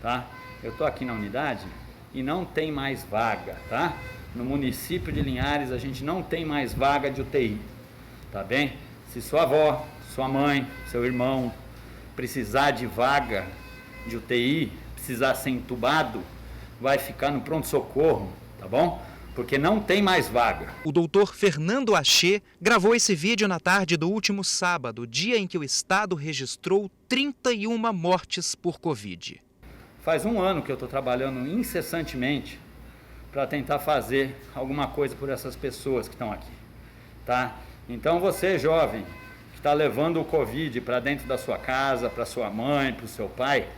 tá? Eu estou aqui na unidade e não tem mais vaga, tá? No município de Linhares a gente não tem mais vaga de UTI, tá bem? Se sua avó, sua mãe, seu irmão precisar de vaga de UTI, precisar ser entubado, vai ficar no pronto-socorro, tá bom? Porque não tem mais vaga. O doutor Fernando Achê gravou esse vídeo na tarde do último sábado, dia em que o estado registrou 31 mortes por Covid. Faz 1 ano que eu estou trabalhando incessantemente para tentar fazer alguma coisa por essas pessoas que estão aqui, tá? Então você, jovem, que está levando o Covid para dentro da sua casa, para sua mãe, para o seu pai,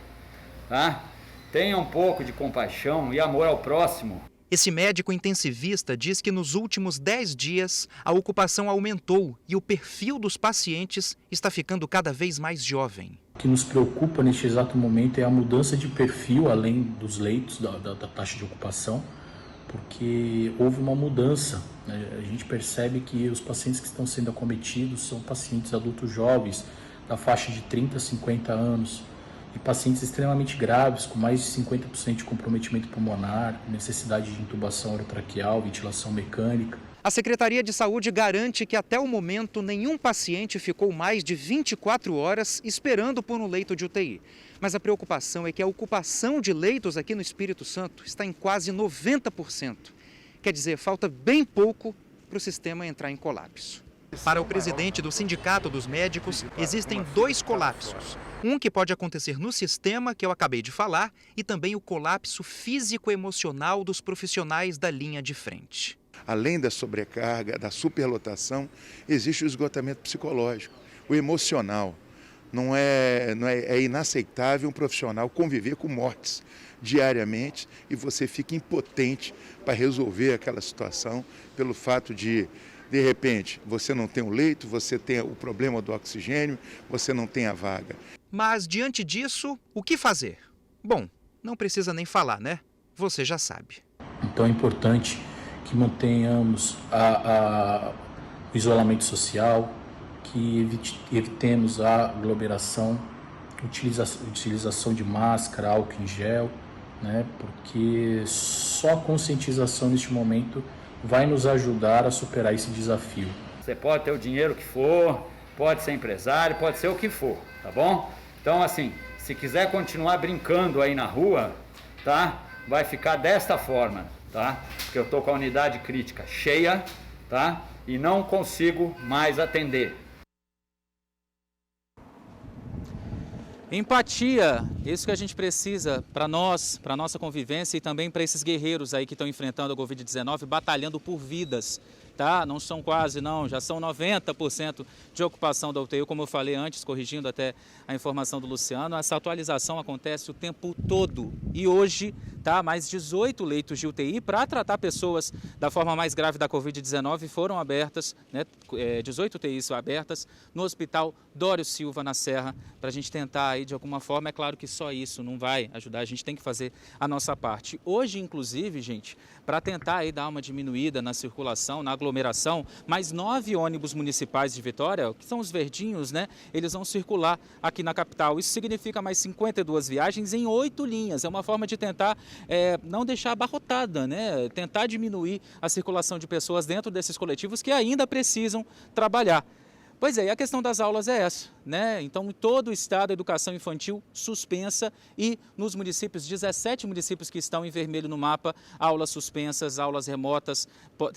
tá? Tenha um pouco de compaixão e amor ao próximo. Esse médico intensivista diz que nos últimos 10 dias a ocupação aumentou e o perfil dos pacientes está ficando cada vez mais jovem. O que nos preocupa neste exato momento é a mudança de perfil, além dos leitos, da taxa de ocupação, porque houve uma mudança, né? A gente percebe que os pacientes que estão sendo acometidos são pacientes adultos jovens, da faixa de 30 a 50 anos, e pacientes extremamente graves, com mais de 50% de comprometimento pulmonar, necessidade de intubação orotraqueal, ventilação mecânica. A Secretaria de Saúde garante que até o momento nenhum paciente ficou mais de 24 horas esperando por um leito de UTI. Mas a preocupação é que a ocupação de leitos aqui no Espírito Santo está em quase 90%. Quer dizer, falta bem pouco para o sistema entrar em colapso. Para o presidente do Sindicato dos Médicos, existem 2 colapsos. Um que pode acontecer no sistema, que eu acabei de falar, e também o colapso físico-emocional dos profissionais da linha de frente. Além da sobrecarga, da superlotação, existe o esgotamento psicológico, o emocional. É inaceitável um profissional conviver com mortes diariamente e você fica impotente para resolver aquela situação pelo fato de repente, você não tem o leito, você tem o problema do oxigênio, você não tem a vaga. Mas, diante disso, o que fazer? Bom, não precisa nem falar, né? Você já sabe. Então é importante que mantenhamos o isolamento social, que evitemos a aglomeração, utilização de máscara, álcool em gel, né? Porque só a conscientização neste momento vai nos ajudar a superar esse desafio. Você pode ter o dinheiro que for, pode ser empresário, pode ser o que for, tá bom? Então, assim, se quiser continuar brincando aí na rua, tá? Vai ficar desta forma, tá? Porque eu tô com a unidade crítica cheia, tá? E não consigo mais atender. Empatia, isso que a gente precisa para nós, para a nossa convivência e também para esses guerreiros aí que estão enfrentando a Covid-19, batalhando por vidas, tá? Não são quase não, já são 90% de ocupação da UTI, como eu falei antes, corrigindo até a informação do Luciano, essa atualização acontece o tempo todo e hoje, tá? Mais 18 leitos de UTI para tratar pessoas da forma mais grave da Covid-19 foram abertas, né? 18 UTIs abertas no Hospital Dório Silva, na Serra, para a gente tentar aí de alguma forma, é claro que só isso não vai ajudar, a gente tem que fazer a nossa parte. Hoje, inclusive, gente, para tentar aí dar uma diminuída na circulação, na aglomeração, mais 9 ônibus municipais de Vitória, que são os verdinhos, né? Eles vão circular aqui na capital. Isso significa mais 52 viagens em 8 linhas. É uma forma de tentar não deixar abarrotada, né? Tentar diminuir a circulação de pessoas dentro desses coletivos que ainda precisam trabalhar. Pois é, e a questão das aulas é essa, né? Então, em todo o estado, a educação infantil suspensa e nos municípios, 17 municípios que estão em vermelho no mapa, aulas suspensas, aulas remotas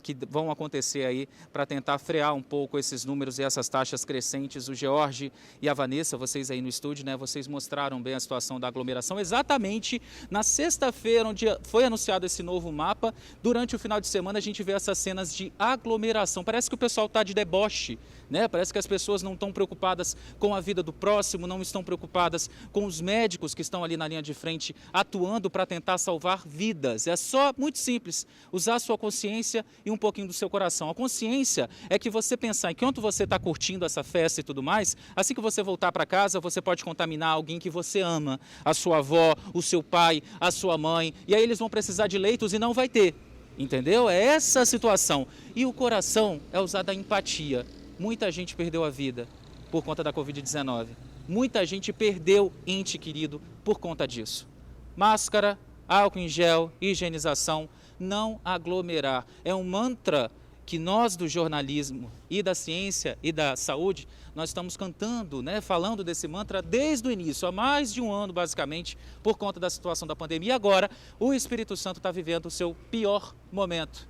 que vão acontecer aí para tentar frear um pouco esses números e essas taxas crescentes. O George e a Vanessa, vocês aí no estúdio, né? Vocês mostraram bem a situação da aglomeração exatamente na sexta-feira, onde foi anunciado esse novo mapa. Durante o final de semana, a gente vê essas cenas de aglomeração. Parece que o pessoal está de deboche, né? Parece que as pessoas não estão preocupadas com a vida do próximo, não estão preocupadas com os médicos que estão ali na linha de frente atuando para tentar salvar vidas. É só muito simples, usar a sua consciência e um pouquinho do seu coração. A consciência é que você pensar enquanto você está curtindo essa festa e tudo mais, assim que você voltar para casa, você pode contaminar alguém que você ama, a sua avó, o seu pai, a sua mãe, e aí eles vão precisar de leitos e não vai ter. Entendeu? É essa a situação. E o coração é usar da empatia. Muita gente perdeu a vida por conta da Covid-19. Muita gente perdeu ente querido por conta disso. Máscara, álcool em gel, higienização, não aglomerar. É um mantra que nós do jornalismo e da ciência e da saúde, nós estamos cantando, né, falando desse mantra desde o início, há mais de um ano basicamente, por conta da situação da pandemia. E agora o Espírito Santo está vivendo o seu pior momento.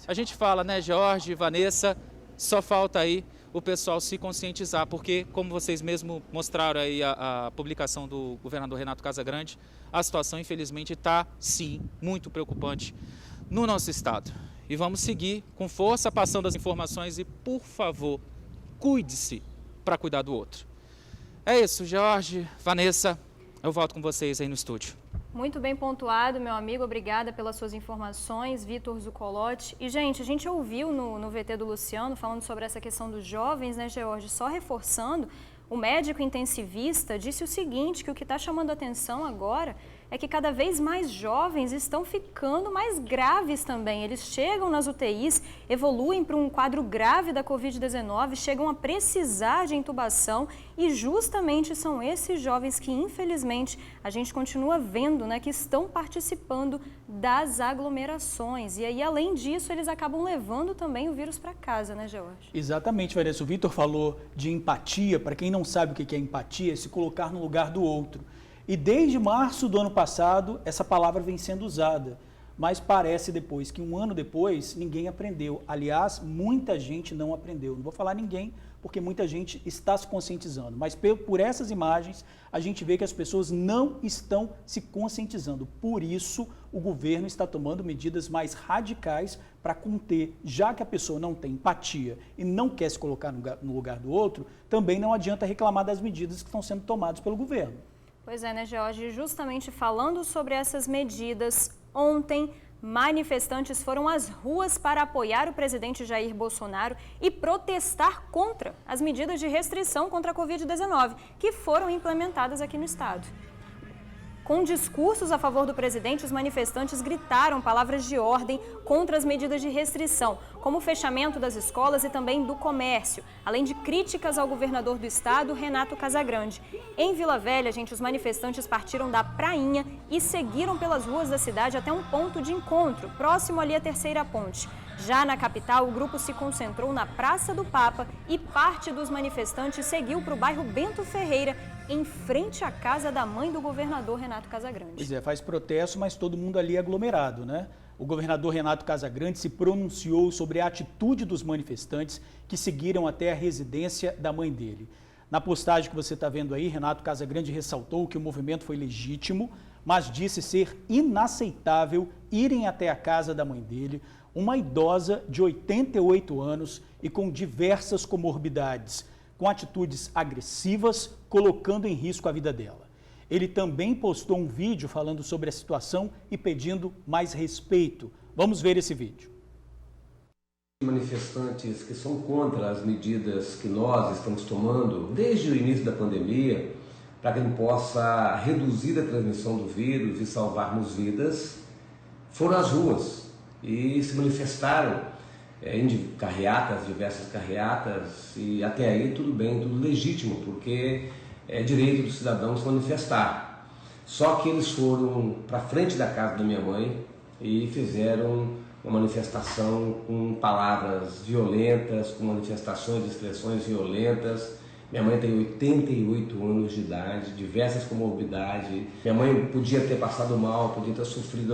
A gente fala, né, George, Vanessa, só falta aí o pessoal se conscientizar, porque, como vocês mesmos mostraram aí a publicação do governador Renato Casagrande, a situação, infelizmente, está, sim, muito preocupante no nosso estado. E vamos seguir com força, passando as informações e, por favor, cuide-se para cuidar do outro. É isso, George, Vanessa, eu volto com vocês aí no estúdio. Muito bem pontuado, meu amigo. Obrigada pelas suas informações, Vitor Zucolotti. E, gente, a gente ouviu no VT do Luciano falando sobre essa questão dos jovens, né, George? Só reforçando, o médico intensivista disse o seguinte, que o que está chamando a atenção agora é que cada vez mais jovens estão ficando mais graves também. Eles chegam nas UTIs, evoluem para um quadro grave da Covid-19, chegam a precisar de intubação e justamente são esses jovens que, infelizmente, a gente continua vendo, né, que estão participando das aglomerações. E aí, além disso, eles acabam levando também o vírus para casa, né, George? Exatamente, Vanessa. O Vitor falou de empatia. Para quem não sabe o que é empatia, é se colocar no lugar do outro. E desde março do ano passado, essa palavra vem sendo usada. Mas parece depois que um ano depois, ninguém aprendeu. Aliás, muita gente não aprendeu. Não vou falar ninguém, porque muita gente está se conscientizando. Mas por essas imagens, a gente vê que as pessoas não estão se conscientizando. Por isso, o governo está tomando medidas mais radicais para conter. Já que a pessoa não tem empatia e não quer se colocar no lugar do outro, também não adianta reclamar das medidas que estão sendo tomadas pelo governo. Pois é, né, George? Justamente falando sobre essas medidas, ontem manifestantes foram às ruas para apoiar o presidente Jair Bolsonaro e protestar contra as medidas de restrição contra a Covid-19 que foram implementadas aqui no estado. Com discursos a favor do presidente, os manifestantes gritaram palavras de ordem contra as medidas de restrição, como o fechamento das escolas e também do comércio, além de críticas ao governador do estado, Renato Casagrande. Em Vila Velha, gente, os manifestantes partiram da Prainha e seguiram pelas ruas da cidade até um ponto de encontro, próximo ali à Terceira Ponte. Já na capital, o grupo se concentrou na Praça do Papa e parte dos manifestantes seguiu para o bairro Bento Ferreira, em frente à casa da mãe do governador Renato Casagrande. Pois é, faz protesto, mas todo mundo ali é aglomerado, né? O governador Renato Casagrande se pronunciou sobre a atitude dos manifestantes que seguiram até a residência da mãe dele. Na postagem que você está vendo aí, Renato Casagrande ressaltou que o movimento foi legítimo, mas disse ser inaceitável irem até a casa da mãe dele, uma idosa de 88 anos e com diversas comorbidades, com atitudes agressivas, colocando em risco a vida dela. Ele também postou um vídeo falando sobre a situação e pedindo mais respeito. Vamos ver esse vídeo. Manifestantes que são contra as medidas que nós estamos tomando desde o início da pandemia, para que a gente possa reduzir a transmissão do vírus e salvarmos vidas, foram às ruas e se manifestaram em carreatas, diversas carreatas, e até aí tudo bem, tudo legítimo, porque é direito do cidadão se manifestar. Só que eles foram para frente da casa da minha mãe e fizeram uma manifestação com palavras violentas, com manifestações de expressões violentas. Minha mãe tem 88 anos de idade, diversas comorbidades. Minha mãe podia ter passado mal, podia ter sofrido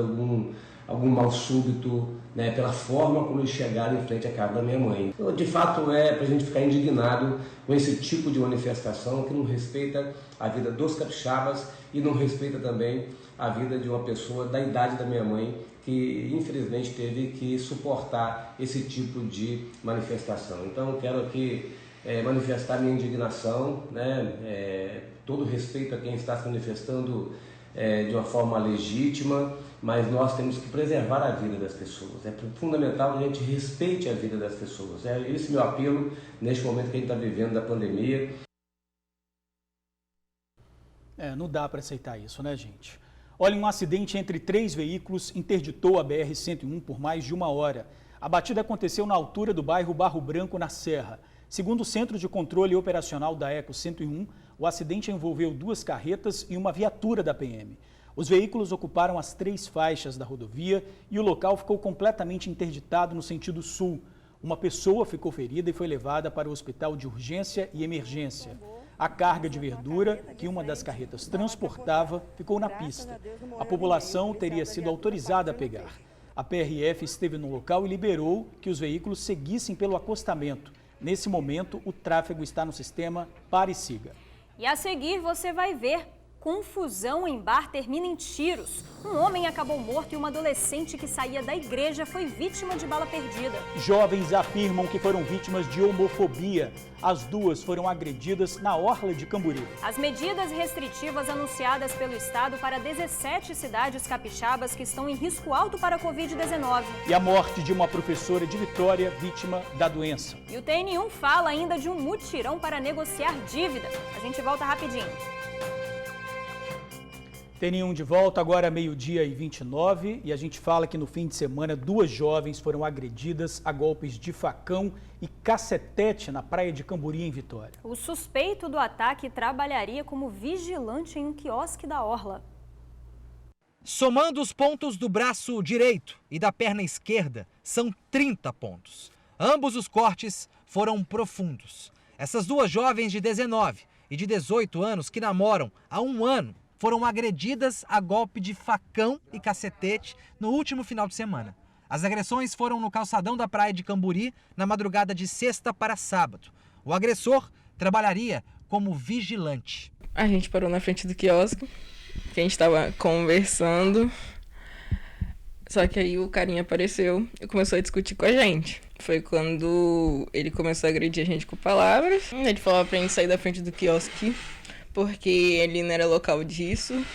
algum mal súbito, né, pela forma como eles chegaram em frente à casa da minha mãe. Então, de fato, é para a gente ficar indignado com esse tipo de manifestação que não respeita a vida dos capixabas e não respeita também a vida de uma pessoa da idade da minha mãe, que infelizmente teve que suportar esse tipo de manifestação. Então, eu quero aqui manifestar minha indignação, né, todo respeito a quem está se manifestando de uma forma legítima, mas nós temos que preservar a vida das pessoas. É fundamental que a gente respeite a vida das pessoas. É esse meu apelo neste momento que a gente está vivendo da pandemia. Não dá para aceitar isso, né, gente? Olha, um acidente entre 3 veículos interditou a BR-101 por mais de 1 hora. A batida aconteceu na altura do bairro Barro Branco, na Serra. Segundo o Centro de Controle Operacional da ECO 101, o acidente envolveu 2 carretas e uma viatura da PM. Os veículos ocuparam as 3 faixas da rodovia e o local ficou completamente interditado no sentido sul. Uma pessoa ficou ferida e foi levada para o hospital de urgência e emergência. A carga de verdura que uma das carretas transportava ficou na pista. A população teria sido autorizada a pegar. A PRF esteve no local e liberou que os veículos seguissem pelo acostamento. Nesse momento, o tráfego está no sistema Pare e Siga. E a seguir você vai ver Confusão em bar termina em tiros. Um homem acabou morto e uma adolescente que saía da igreja foi vítima de bala perdida. Jovens afirmam que foram vítimas de homofobia. As duas foram agredidas na orla de Camburi. As medidas restritivas anunciadas pelo Estado para 17 cidades capixabas que estão em risco alto para a Covid-19. E a morte de uma professora de Vitória, vítima da doença. E o TN1 fala ainda de um mutirão para negociar dívida. A gente volta rapidinho. TN1 de volta, agora 12h29, e a gente fala que no fim de semana 2 jovens foram agredidas a golpes de facão e cacetete na praia de Camburi, em Vitória. O suspeito do ataque trabalharia como vigilante em um quiosque da orla. Somando os pontos do braço direito e da perna esquerda, são 30 pontos. Ambos os cortes foram profundos. Essas 2 jovens de 19 e de 18 anos que namoram há 1 ano foram agredidas a golpe de facão e cacetete no último final de semana. As agressões foram no calçadão da praia de Camburi, na madrugada de sexta para sábado. O agressor trabalharia como vigilante. A gente parou na frente do quiosque, que a gente estava conversando, só que aí o carinha apareceu e começou a discutir com a gente. Foi quando ele começou a agredir a gente com palavras. Ele falava pra gente sair da frente do quiosque, porque ele não era local disso.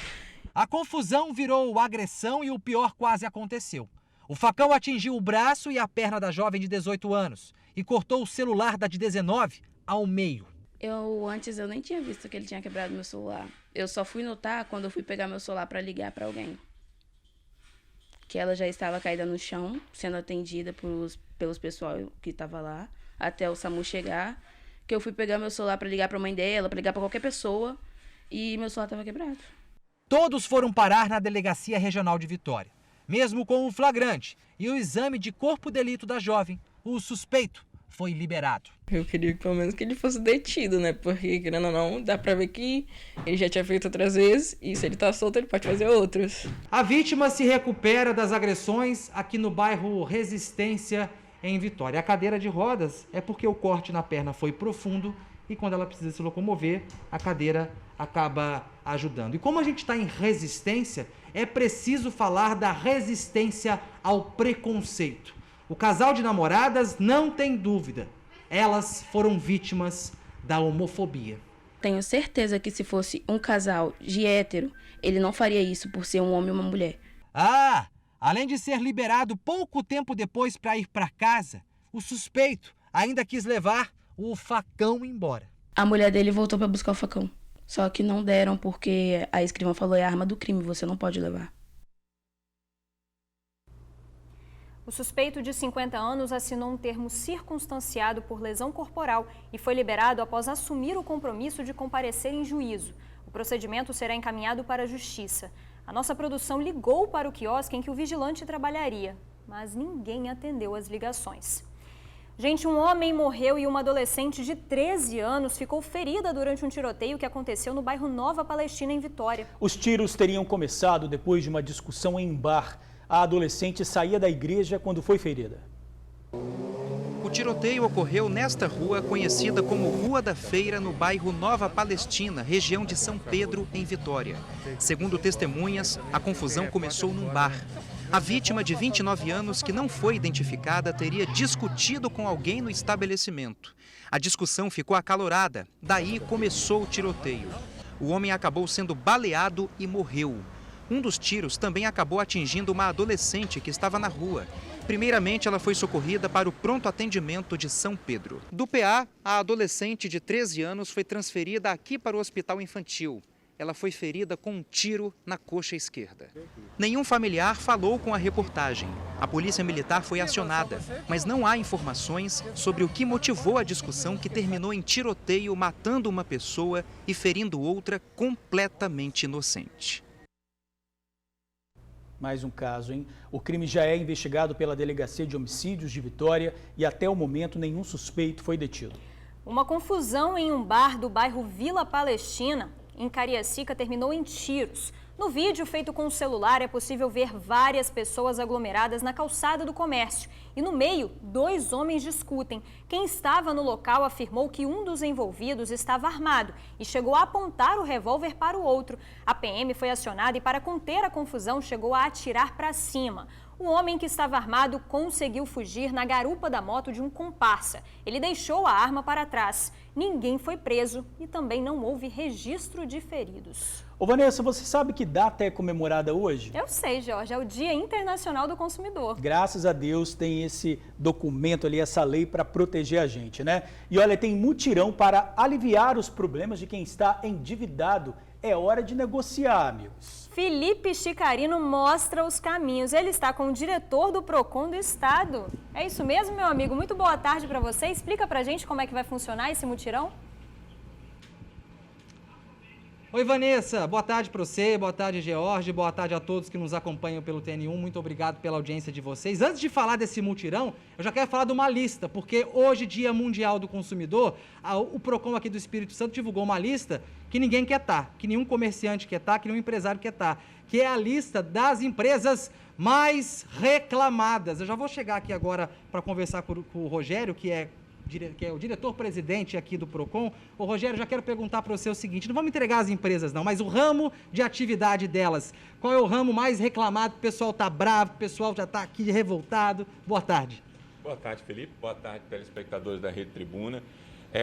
A confusão virou agressão e o pior quase aconteceu. O facão atingiu o braço e a perna da jovem de 18 anos e cortou o celular da de 19 ao meio. Antes eu nem tinha visto que ele tinha quebrado meu celular. Eu só fui notar quando eu fui pegar meu celular para ligar para alguém. Que ela já estava caída no chão, sendo atendida pelos pessoal que estava lá, até o SAMU chegar. Que eu fui pegar meu celular para ligar para a mãe dela, para ligar para qualquer pessoa, e meu celular estava quebrado. Todos foram parar na Delegacia Regional de Vitória. Mesmo com o flagrante e o exame de corpo de delito da jovem, o suspeito foi liberado. Eu queria pelo menos que ele fosse detido, né? Porque, querendo ou não, dá pra ver que ele já tinha feito outras vezes e se ele tá solto, ele pode fazer outras. A vítima se recupera das agressões aqui no bairro Resistência, em Vitória. A cadeira de rodas é porque o corte na perna foi profundo e quando ela precisa se locomover, a cadeira acaba ajudando. E como a gente está em resistência, é preciso falar da resistência ao preconceito. O casal de namoradas não tem dúvida, elas foram vítimas da homofobia. Tenho certeza que se fosse um casal de hétero, ele não faria isso por ser um homem e uma mulher. Além de ser liberado pouco tempo depois para ir para casa, o suspeito ainda quis levar o facão embora. A mulher dele voltou para buscar o facão. Só que não deram porque a escrivã falou: é arma do crime, você não pode levar. O suspeito de 50 anos assinou um termo circunstanciado por lesão corporal e foi liberado após assumir o compromisso de comparecer em juízo. O procedimento será encaminhado para a Justiça. A nossa produção ligou para o quiosque em que o vigilante trabalharia, mas ninguém atendeu as ligações. Gente, um homem morreu e uma adolescente de 13 anos ficou ferida durante um tiroteio que aconteceu no bairro Nova Palestina, em Vitória. Os tiros teriam começado depois de uma discussão em bar. A adolescente saía da igreja quando foi ferida. O tiroteio ocorreu nesta rua, conhecida como Rua da Feira, no bairro Nova Palestina, região de São Pedro, em Vitória. Segundo testemunhas, a confusão começou num bar. A vítima, de 29 anos, que não foi identificada, teria discutido com alguém no estabelecimento. A discussão ficou acalorada, daí começou o tiroteio. O homem acabou sendo baleado e morreu. Um dos tiros também acabou atingindo uma adolescente que estava na rua. Primeiramente, ela foi socorrida para o pronto atendimento de São Pedro. Do PA, a adolescente de 13 anos foi transferida aqui para o hospital infantil. Ela foi ferida com um tiro na coxa esquerda. Nenhum familiar falou com a reportagem. A polícia militar foi acionada, mas não há informações sobre o que motivou a discussão que terminou em tiroteio, matando uma pessoa e ferindo outra completamente inocente. Mais um caso, hein? O crime já é investigado pela Delegacia de Homicídios de Vitória e até o momento nenhum suspeito foi detido. Uma confusão em um bar do bairro Vila Palestina, em Cariacica, terminou em tiros. No vídeo feito com o celular é possível ver várias pessoas aglomeradas na calçada do comércio e no meio, 2 homens discutem. Quem estava no local afirmou que um dos envolvidos estava armado e chegou a apontar o revólver para o outro. A PM foi acionada e, para conter a confusão, chegou a atirar para cima. O homem que estava armado conseguiu fugir na garupa da moto de um comparsa. Ele deixou a arma para trás. Ninguém foi preso e também não houve registro de feridos. Ô Vanessa, você sabe que data é comemorada hoje? Eu sei, Jorge, é o Dia Internacional do Consumidor. Graças a Deus tem esse documento ali, essa lei para proteger a gente, né? E olha, tem mutirão para aliviar os problemas de quem está endividado. É hora de negociar, amigos. Felipe Chicarino mostra os caminhos. Ele está com o diretor do PROCON do Estado. É isso mesmo, meu amigo? Muito boa tarde para você. Explica pra gente como é que vai funcionar esse mutirão. Oi, Vanessa. Boa tarde para você, boa tarde, George, boa tarde a todos que nos acompanham pelo TN1. Muito obrigado pela audiência de vocês. Antes de falar desse mutirão, eu já quero falar de uma lista, porque hoje, Dia Mundial do Consumidor, o PROCON aqui do Espírito Santo divulgou uma lista que ninguém quer estar, que nenhum comerciante quer estar, que nenhum empresário quer estar, que é a lista das empresas mais reclamadas. Eu já vou chegar aqui agora para conversar com o Rogério, que é o diretor-presidente aqui do PROCON. Ô Rogério, já quero perguntar para você o seguinte, não vamos entregar as empresas não, mas o ramo de atividade delas, qual é o ramo mais reclamado? O pessoal está bravo, o pessoal já está aqui revoltado. Boa tarde. Boa tarde, Felipe. Boa tarde, telespectadores da Rede Tribuna.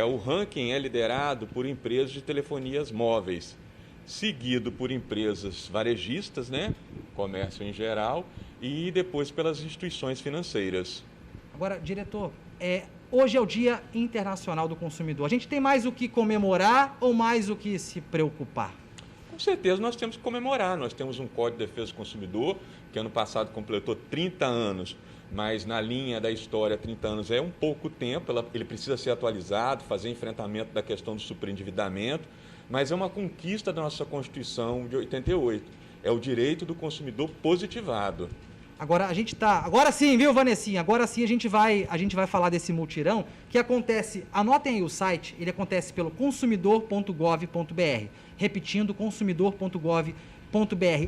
O ranking é liderado por empresas de telefonias móveis, seguido por empresas varejistas, né, comércio em geral, e depois pelas instituições financeiras. Agora, diretor, hoje é o Dia Internacional do Consumidor. A gente tem mais o que comemorar ou mais o que se preocupar? Com certeza nós temos que comemorar. Nós temos um Código de Defesa do Consumidor, que ano passado completou 30 anos, mas na linha da história 30 anos é um pouco tempo, ele precisa ser atualizado, fazer enfrentamento da questão do superendividamento, mas é uma conquista da nossa Constituição de 88. É o direito do consumidor positivado. Agora agora sim, viu, Vanessinha? Agora sim a gente vai falar desse mutirão que acontece, anotem aí o site, ele acontece pelo consumidor.gov.br, repetindo, consumidor.gov.br.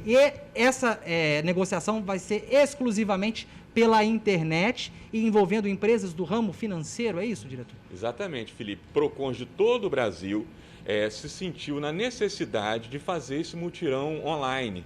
E essa negociação vai ser exclusivamente pela internet e envolvendo empresas do ramo financeiro, é isso, diretor? Exatamente, Felipe. PROCONs de todo o Brasil se sentiu na necessidade de fazer esse mutirão online.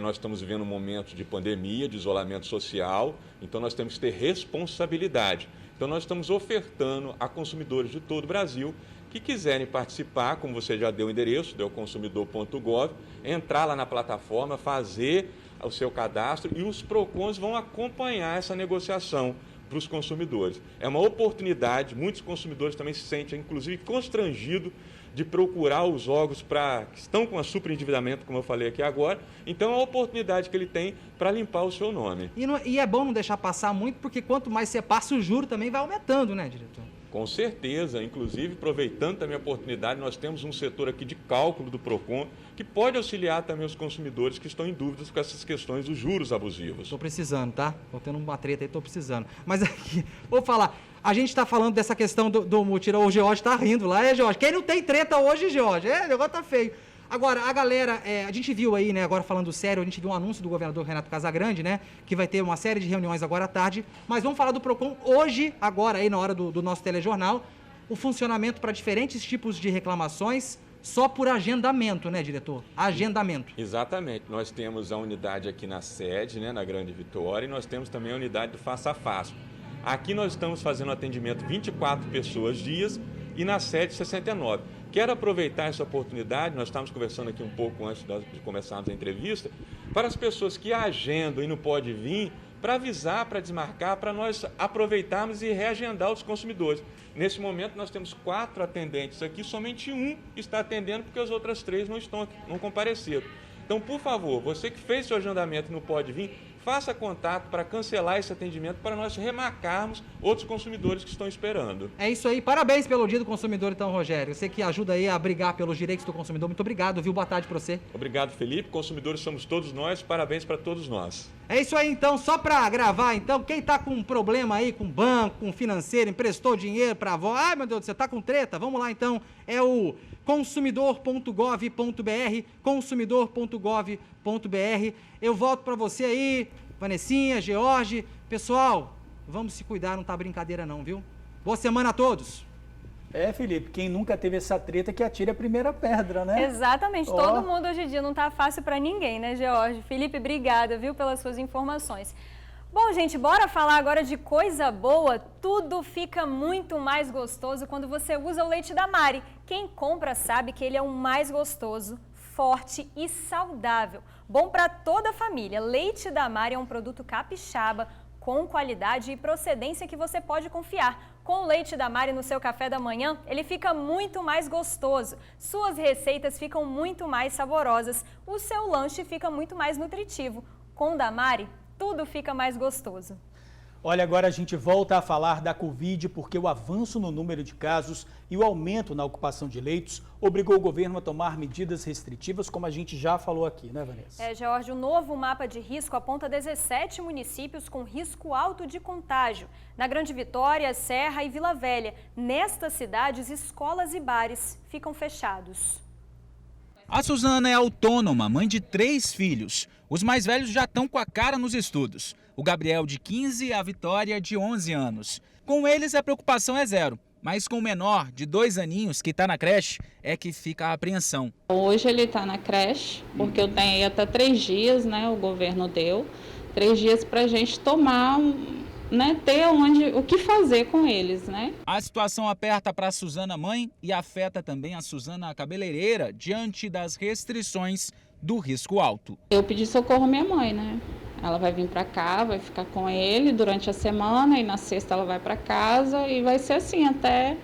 Nós estamos vivendo um momento de pandemia, de isolamento social, então nós temos que ter responsabilidade. Então nós estamos ofertando a consumidores de todo o Brasil que quiserem participar, como você já deu o endereço, deu consumidor.gov, entrar lá na plataforma, fazer o seu cadastro e os PROCONs vão acompanhar essa negociação para os consumidores. É uma oportunidade, muitos consumidores também se sentem, inclusive, constrangidos de procurar os órgãos que estão com superendividamento, como eu falei aqui agora. Então, é uma oportunidade que ele tem para limpar o seu nome. E é bom não deixar passar muito, porque quanto mais você passa, o juro também vai aumentando, né, diretor? Com certeza, inclusive, aproveitando também a oportunidade, nós temos um setor aqui de cálculo do PROCON que pode auxiliar também os consumidores que estão em dúvidas com essas questões dos juros abusivos. Estou precisando, tá? Estou tendo uma treta aí, estou precisando. Mas aqui, vou falar, a gente está falando dessa questão do mutirão, o George está rindo lá, George? Quem não tem treta hoje, George? O negócio tá feio. Agora, a galera, a gente viu aí, né, agora falando sério, a gente viu um anúncio do governador Renato Casagrande, né, que vai ter uma série de reuniões agora à tarde, mas vamos falar do PROCON hoje, agora aí na hora do nosso telejornal, o funcionamento para diferentes tipos de reclamações, só por agendamento, né, diretor? Agendamento. Exatamente. Nós temos a unidade aqui na sede, né, na Grande Vitória, e nós temos também a unidade do Face a Face. Aqui nós estamos fazendo atendimento 24 pessoas dias e na sede 69. Quero aproveitar essa oportunidade, nós estávamos conversando aqui um pouco antes de começarmos a entrevista, para as pessoas que agendam e não podem vir, para avisar, para desmarcar, para nós aproveitarmos e reagendar os consumidores. Nesse momento nós temos 4 atendentes aqui, somente um está atendendo porque as outras 3 não compareceram. Então, por favor, você que fez seu agendamento e não pode vir, faça contato para cancelar esse atendimento para nós remarcarmos outros consumidores que estão esperando. É isso aí. Parabéns pelo Dia do Consumidor, então, Rogério. Você que ajuda aí a brigar pelos direitos do consumidor. Muito obrigado, viu? Boa tarde para você. Obrigado, Felipe. Consumidores somos todos nós. Parabéns para todos nós. É isso aí, então, só para gravar, então, quem tá com problema aí com banco, com financeiro, emprestou dinheiro para avó, ai meu Deus do céu, tá com treta? Vamos lá, então, é o consumidor.gov.br, consumidor.gov.br. Eu volto para você aí, Vanessinha, George. Pessoal, vamos se cuidar, não tá brincadeira não, viu? Boa semana a todos. Felipe, quem nunca teve essa treta que atire a primeira pedra, né? Exatamente, todo mundo hoje em dia não tá fácil para ninguém, né, George? Felipe, obrigada, viu, pelas suas informações. Bom, gente, bora falar agora de coisa boa. Tudo fica muito mais gostoso quando você usa o leite da Mari. Quem compra sabe que ele é o mais gostoso, forte e saudável. Bom para toda a família. Leite da Mari é um produto capixaba, com qualidade e procedência que você pode confiar. Com o leite da Mari no seu café da manhã, ele fica muito mais gostoso. Suas receitas ficam muito mais saborosas. O seu lanche fica muito mais nutritivo. Com o da Mari, tudo fica mais gostoso. Olha, agora a gente volta a falar da Covid porque o avanço no número de casos e o aumento na ocupação de leitos obrigou o governo a tomar medidas restritivas, como a gente já falou aqui, né, Vanessa? George, o novo mapa de risco aponta 17 municípios com risco alto de contágio. Na Grande Vitória, Serra e Vila Velha. Nestas cidades, escolas e bares ficam fechados. A Suzana é autônoma, mãe de 3 filhos. Os mais velhos já estão com a cara nos estudos. O Gabriel, de 15, e a Vitória, de 11 anos. Com eles, a preocupação é zero. Mas com o menor, de 2 aninhos, que está na creche, é que fica a apreensão. Hoje ele está na creche, porque eu tenho até 3 dias, né? O governo deu 3 dias para a gente tomar, né? Ter o que fazer com eles, né? A situação aperta para a Suzana mãe e afeta também a Suzana cabeleireira diante das restrições do risco alto. Eu pedi socorro à minha mãe, né? Ela vai vir para cá, vai ficar com ele durante a semana e na sexta ela vai para casa e vai ser assim até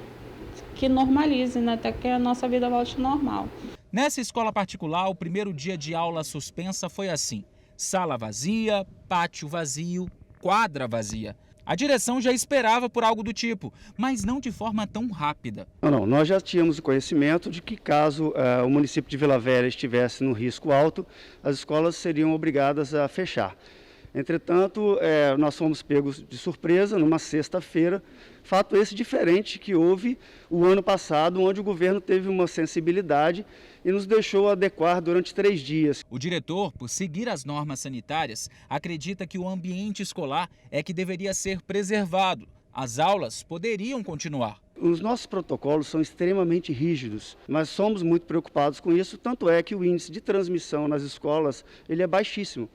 que normalize, né? Até que a nossa vida volte normal. Nessa escola particular, o primeiro dia de aula suspensa foi assim: sala vazia, pátio vazio, quadra vazia. A direção já esperava por algo do tipo, mas não de forma tão rápida. Não, nós já tínhamos o conhecimento de que caso o município de Vila Velha estivesse no risco alto, as escolas seriam obrigadas a fechar. Entretanto, nós fomos pegos de surpresa numa sexta-feira, fato esse diferente que houve o ano passado, onde o governo teve uma sensibilidade e nos deixou adequar durante 3 dias. O diretor, por seguir as normas sanitárias, acredita que o ambiente escolar é que deveria ser preservado. As aulas poderiam continuar. Os nossos protocolos são extremamente rígidos, mas somos muito preocupados com isso, tanto é que o índice de transmissão nas escolas ele é baixíssimo.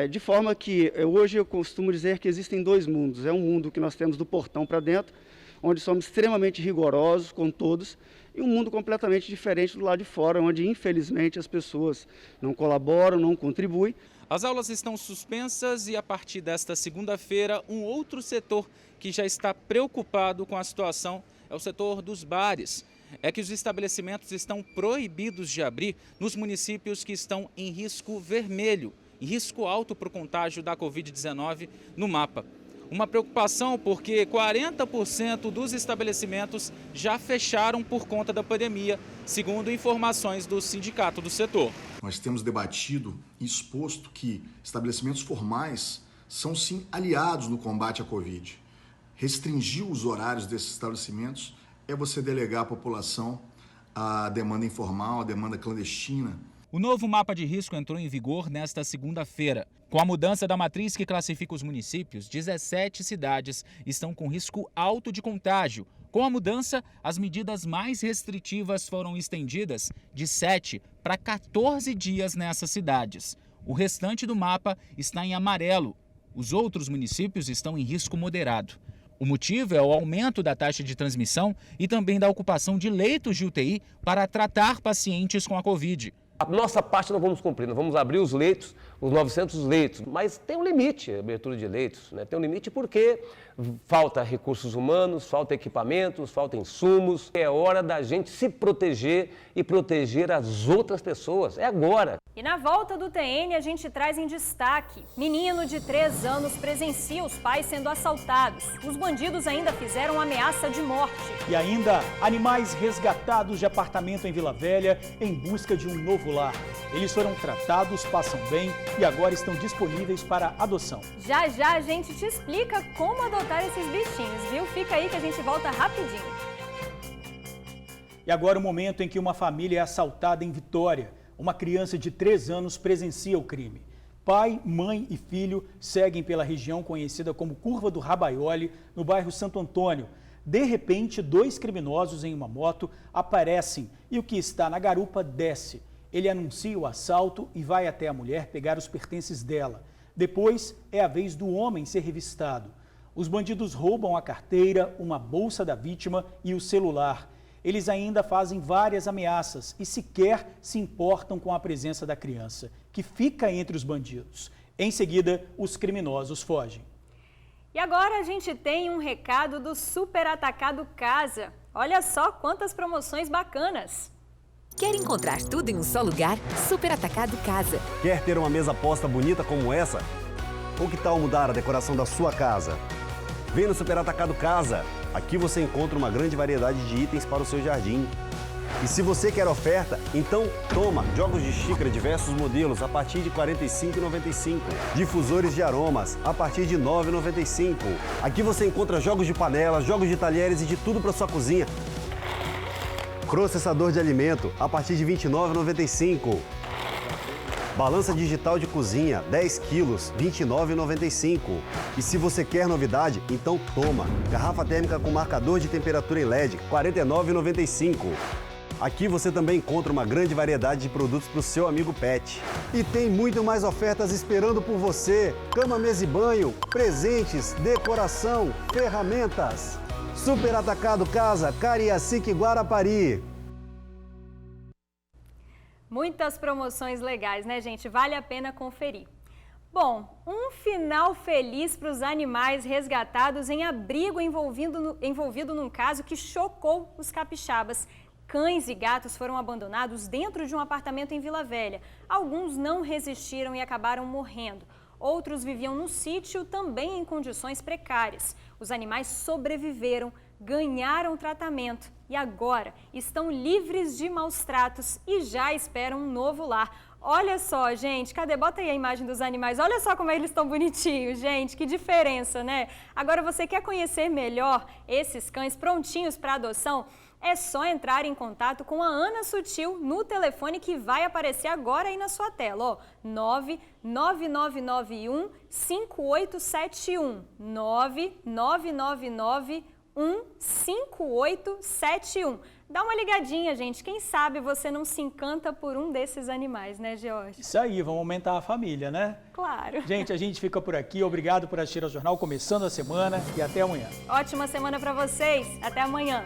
De forma que hoje eu costumo dizer que existem 2 mundos. É um mundo que nós temos do portão para dentro, onde somos extremamente rigorosos com todos, e um mundo completamente diferente do lado de fora, onde infelizmente as pessoas não colaboram, não contribuem. As aulas estão suspensas e a partir desta segunda-feira, um outro setor que já está preocupado com a situação é o setor dos bares. É que os estabelecimentos estão proibidos de abrir nos municípios que estão em risco vermelho, em risco alto para o contágio da Covid-19 no mapa. Uma preocupação porque 40% dos estabelecimentos já fecharam por conta da pandemia, segundo informações do sindicato do setor. Nós temos debatido e exposto que estabelecimentos formais são sim aliados no combate à Covid. Restringir os horários desses estabelecimentos é você delegar à população a demanda informal, a demanda clandestina. O novo mapa de risco entrou em vigor nesta segunda-feira. Com a mudança da matriz que classifica os municípios, 17 cidades estão com risco alto de contágio. Com a mudança, as medidas mais restritivas foram estendidas de 7 para 14 dias nessas cidades. O restante do mapa está em amarelo. Os outros municípios estão em risco moderado. O motivo é o aumento da taxa de transmissão e também da ocupação de leitos de UTI para tratar pacientes com a Covid. A nossa parte nós vamos cumprir, nós vamos abrir os leitos, os 900 leitos, mas tem um limite a abertura de leitos, né? Tem um limite porque falta recursos humanos, falta equipamentos, falta insumos. É hora da gente se proteger e proteger as outras pessoas, é agora. E na volta do TN a gente traz em destaque: menino de 3 anos presencia os pais sendo assaltados. Os bandidos ainda fizeram ameaça de morte. E ainda, animais resgatados de apartamento em Vila Velha em busca de um novo lar. Eles foram tratados, passam bem e agora estão disponíveis para adoção. Já já a gente te explica como adotar esses bichinhos, viu? Fica aí que a gente volta rapidinho. E agora o momento em que uma família é assaltada em Vitória. Uma criança de 3 anos presencia o crime. Pai, mãe e filho seguem pela região conhecida como Curva do Rabaioli, no bairro Santo Antônio. De repente, 2 criminosos em uma moto aparecem e o que está na garupa desce. Ele anuncia o assalto e vai até a mulher pegar os pertences dela. Depois, é a vez do homem ser revistado. Os bandidos roubam a carteira, uma bolsa da vítima e o celular. Eles ainda fazem várias ameaças e sequer se importam com a presença da criança, que fica entre os bandidos. Em seguida, os criminosos fogem. E agora a gente tem um recado do Super Atacado Casa. Olha só quantas promoções bacanas. Quer encontrar tudo em um só lugar? Super Atacado Casa. Quer ter uma mesa posta bonita como essa? Ou que tal mudar a decoração da sua casa? Vem no Super Atacado Casa. Aqui você encontra uma grande variedade de itens para o seu jardim. E se você quer oferta, então toma jogos de xícara diversos modelos a partir de R$ 45,95. Difusores de aromas a partir de R$ 9,95. Aqui você encontra jogos de panelas, jogos de talheres e de tudo para sua cozinha. Processador de alimento a partir de R$ 29,95. Balança digital de cozinha, 10 quilos, R$ 29,95. E se você quer novidade, então toma. Garrafa térmica com marcador de temperatura em LED, R$ 49,95. Aqui você também encontra uma grande variedade de produtos para o seu amigo pet. E tem muito mais ofertas esperando por você. Cama, mesa e banho, presentes, decoração, ferramentas. Super Atacado Casa, Cariacica e Guarapari. Muitas promoções legais, né, gente? Vale a pena conferir. Bom, um final feliz para os animais resgatados em abrigo envolvido num caso que chocou os capixabas. Cães e gatos foram abandonados dentro de um apartamento em Vila Velha. Alguns não resistiram e acabaram morrendo. Outros viviam no sítio também em condições precárias. Os animais sobreviveram, ganharam tratamento e agora estão livres de maus tratos e já esperam um novo lar. Olha só, gente, cadê? Bota aí a imagem dos animais. Olha só como eles estão bonitinhos, gente, que diferença, né? Agora, você quer conhecer melhor esses cães prontinhos para adoção? É só entrar em contato com a Ana Sutil no telefone que vai aparecer agora aí na sua tela, ó, 99991 5871, 99991 5871. Dá uma ligadinha, gente. Quem sabe você não se encanta por um desses animais, né, George? Isso aí, vamos aumentar a família, né? Claro. Gente, a gente fica por aqui. Obrigado por assistir ao jornal, começando a semana e até amanhã. Ótima semana para vocês. Até amanhã.